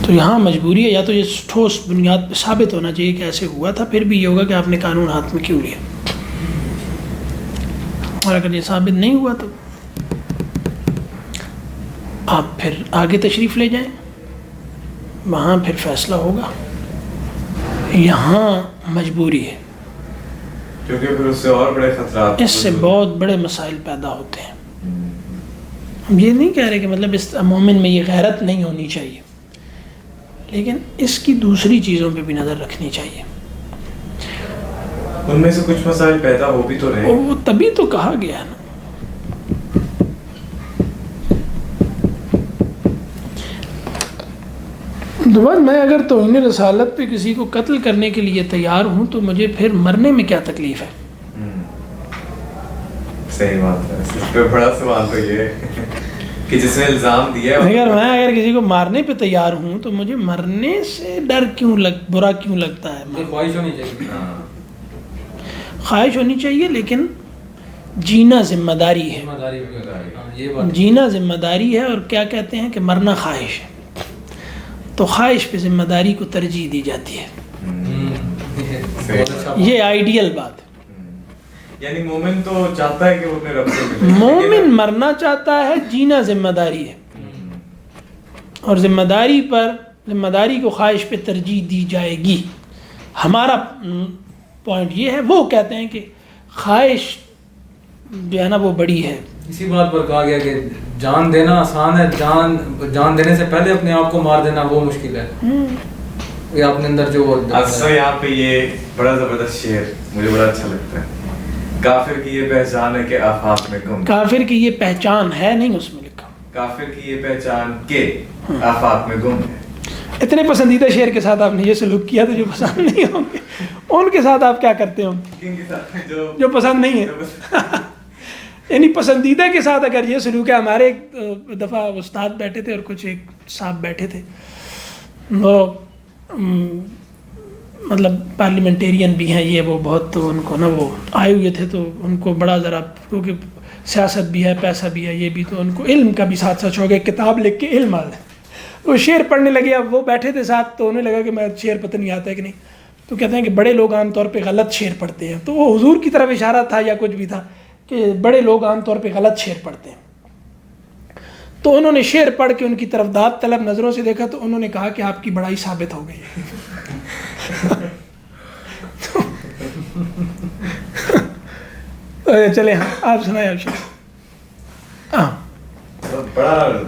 تو یہاں مجبوری ہے, یا تو یہ ٹھوس بنیاد پہ ثابت ہونا چاہیے کہ ایسے ہوا تھا, پھر بھی یہ ہوگا کہ آپ نے قانون ہاتھ میں کیوں لیا. اور اگر یہ ثابت نہیں ہوا تو آپ پھر آگے تشریف لے جائیں, وہاں پھر فیصلہ ہوگا. یہاں مجبوری ہے کیونکہ پھر اس سے اور بڑے خطرات, اس سے بہت بڑے مسائل پیدا ہوتے ہیں. ہم یہ نہیں کہہ رہے کہ مطلب اس مومن میں یہ غیرت نہیں ہونی چاہیے, لیکن اس کی دوسری چیزوں پہ بھی نظر رکھنی چاہیے. ان میں سے کچھ مسائل پیدا ہو بھی تو رہے, وہ تبھی تو کہا گیا ہے نا. دوبارہ میں اگر توہین رسالت پہ کسی کو قتل کرنے کے لیے تیار ہوں تو مجھے پھر مرنے میں کیا تکلیف ہے؟ صحیح بات ہے. اس پہ بڑا سوال تو یہ ہے کہ جس نے الزام دیا ہے, اگر کسی کو مارنے پہ تیار ہوں تو مجھے مرنے سے ڈر برا کیوں لگتا ہے؟ خواہش ہونی چاہیے, خواہش ہونی چاہیے, لیکن جینا ذمہ داری ہے. جینا ذمہ داری ہے, اور کیا کہتے ہیں کہ مرنا خواہش ہے. تو خواہش پہ ذمہ داری کو ترجیح دی جاتی ہے. یہ آئیڈیل بات ہے. یعنی مومن تو چاہتا ہے کہ وہ اپنے رب سے ملے, مومن مرنا چاہتا ہے, جینا ذمہ داری ہے. اور ذمہ داری کو خواہش پہ ترجیح دی جائے گی. ہمارا پوائنٹ یہ ہے, وہ کہتے ہیں کہ خواہش جو ہے نا وہ بڑی ہے. اسی بات پر کہا گیا کہ جان دینا آسان ہے, جان دینے سے پہلے اپنے آپ کو مار دینا وہ مشکل ہے. یہ اپنے اندر جو یہاں پہ یہ بڑا زبردست شعر مجھے بڑا اچھا لگتا ہے. کافر کی یہ پہچان ہے کہ آفاق میں گم, کافر کی یہ پہچان ہے نہیں اس میں لکھا, کافر کی یہ پہچان کہ آفاق میں گم ہے. اتنے پسندیدہ شعر کے ساتھ آپ نے یہ سلوک کیا تو جو پسند نہیں ہوں گے ان کے ساتھ آپ کیا کرتے ہو؟ کن کے ساتھ جو پسند نہیں ہے. یعنی پسندیدہ کے ساتھ اگر یہ سلوک ہے. ہمارے ایک دفعہ استاد بیٹھے تھے اور کچھ ایک صاحب بیٹھے تھے, وہ مطلب پارلیمنٹیرین بھی ہیں یہ, وہ بہت تو ان کو نا وہ آئے ہوئے تھے تو ان کو بڑا ذرا, کیونکہ سیاست بھی ہے پیسہ بھی ہے یہ بھی, تو ان کو علم کا بھی ساتھ ساتھ شوق ہے, کتاب لکھ کے علم آ جائے. وہ شعر پڑھنے لگے. اب وہ بیٹھے تھے ساتھ تو انہیں لگا کہ میں شعر پتہ نہیں آتا ہے کہ نہیں, تو کہتے ہیں کہ بڑے لوگ عام طور پہ غلط شعر پڑھتے ہیں. تو وہ حضور کی طرف اشارہ تھا یا کچھ بھی تھا کہ بڑے لوگ عام طور پہ غلط شعر پڑھتے ہیں. تو انہوں نے شعر پڑھ کے ان کی طرف داد طلب نظروں سے دیکھا تو انہوں نے کہا کہ آپ کی بڑائی ثابت ہو گئی. چلے ہاں آپ سنائیں. آپ شعر بڑا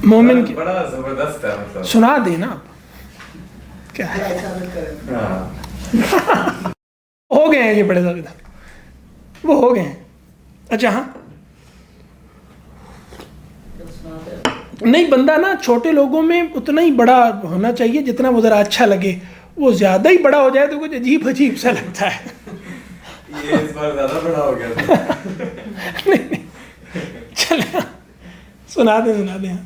مومن کی بڑا زبردست ہے مطلب. سنا دیں نا آپ. کیا ہے ہو گئے ہیں یہ بڑے زیادہ, وہ ہو گئے ہیں. اچھا ہاں نہیں, بندہ نا چھوٹے لوگوں میں اتنا ہی بڑا ہونا چاہیے جتنا وہ ذرا اچھا لگے. وہ زیادہ ہی بڑا ہو جائے تو کچھ عجیب عجیب سا لگتا ہے. یہ اس بار زیادہ بڑا ہو گیا. چلے سنا دیں.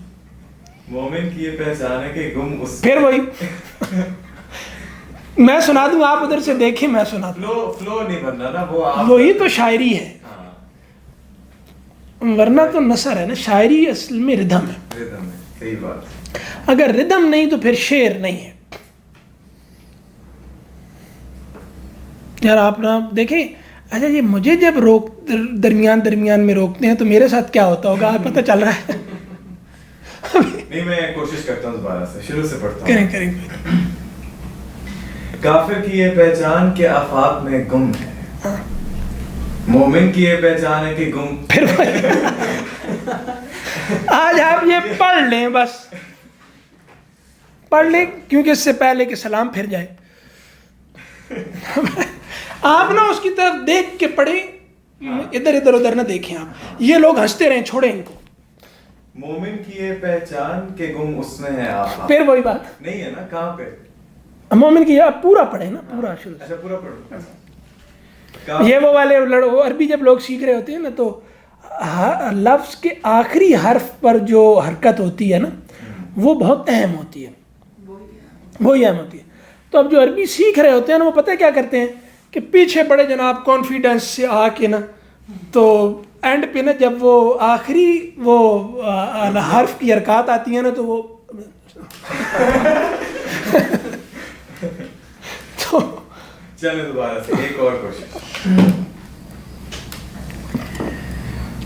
مومن کی یہ پہچان ہے کہ گم اس, پھر وہی میں سنا دوں, آپ ادھر سے دیکھیں, میں سنا دوں. فلو نہیں بننا نا, وہ آپ وہی تو شاعری ہے, ورنہ تو نثر ہے نا. شاعری اصل میں ردھم ہے. صحیح بات. اگر ردھم نہیں تو پھر شعر نہیں ہے. یار آپ نا دیکھیں, اچھا یہ مجھے جب درمیان میں روکتے ہیں تو میرے ساتھ کیا ہوتا ہوگا آپ پتہ چل رہا ہے. نہیں میں کوشش کرتا ہوں دوبارہ سے شروع سے پڑھتا ہوں. کریں. کافر کی یہ پہچان کہ آفاق میں گم ہے, مومن کی یہ پہچان ہے کہ گم. پھر آج آپ یہ پڑھ لیں, بس پڑھ لیں, کیونکہ اس سے پہلے کہ سلام پھر جائے آپ نا اس کی طرف دیکھ کے پڑھیں, ادھر نہ دیکھیں آپ. یہ لوگ ہنستے رہیں, چھوڑیں ان کو. مومن کی یہ پہچان کہ گم اس میں ہے آفاق. پھر وہی بات نہیں ہے نا, کہاں پہ مومن کی, آپ پورا پڑھیں نا, پورا شروع. اچھا پورا پڑھو. یہ وہ والے عربی جب لوگ سیکھ رہے ہوتے ہیں نا تو لفظ کے آخری حرف پر جو حرکت ہوتی ہے نا وہ بہت اہم ہوتی ہے, وہی اہم ہوتی ہے. تو اب جو عربی سیکھ رہے ہوتے ہیں نا وہ پتہ کیا کرتے ہیں کہ پیچھے بڑے جناب کانفیڈنس سے آ کے نا, تو اینڈ پہ نا جب وہ آخری وہ حرف کی حرکات آتی ہیں نا تو وہ تو چلیں دوبارہ سے ایک اور کوشش.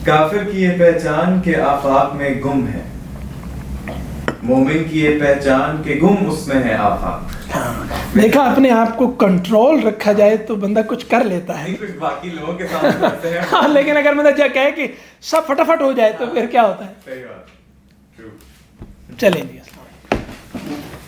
کافر کی یہ پہچان کہ آفاق میں گم ہے, مومن کی یہ پہچان کہ گم اس میں ہے آفاق. دیکھا اپنے آپ کو کنٹرول رکھا جائے تو بندہ کچھ کر لیتا ہے. باقی لوگوں کے سامنے کرتے ہیں. ہاں لیکن اگر بندہ کہے کہ سب فٹافٹ ہو جائے تو پھر کیا ہوتا ہے. صحیح بات. چلیں جی, السلام علیکم.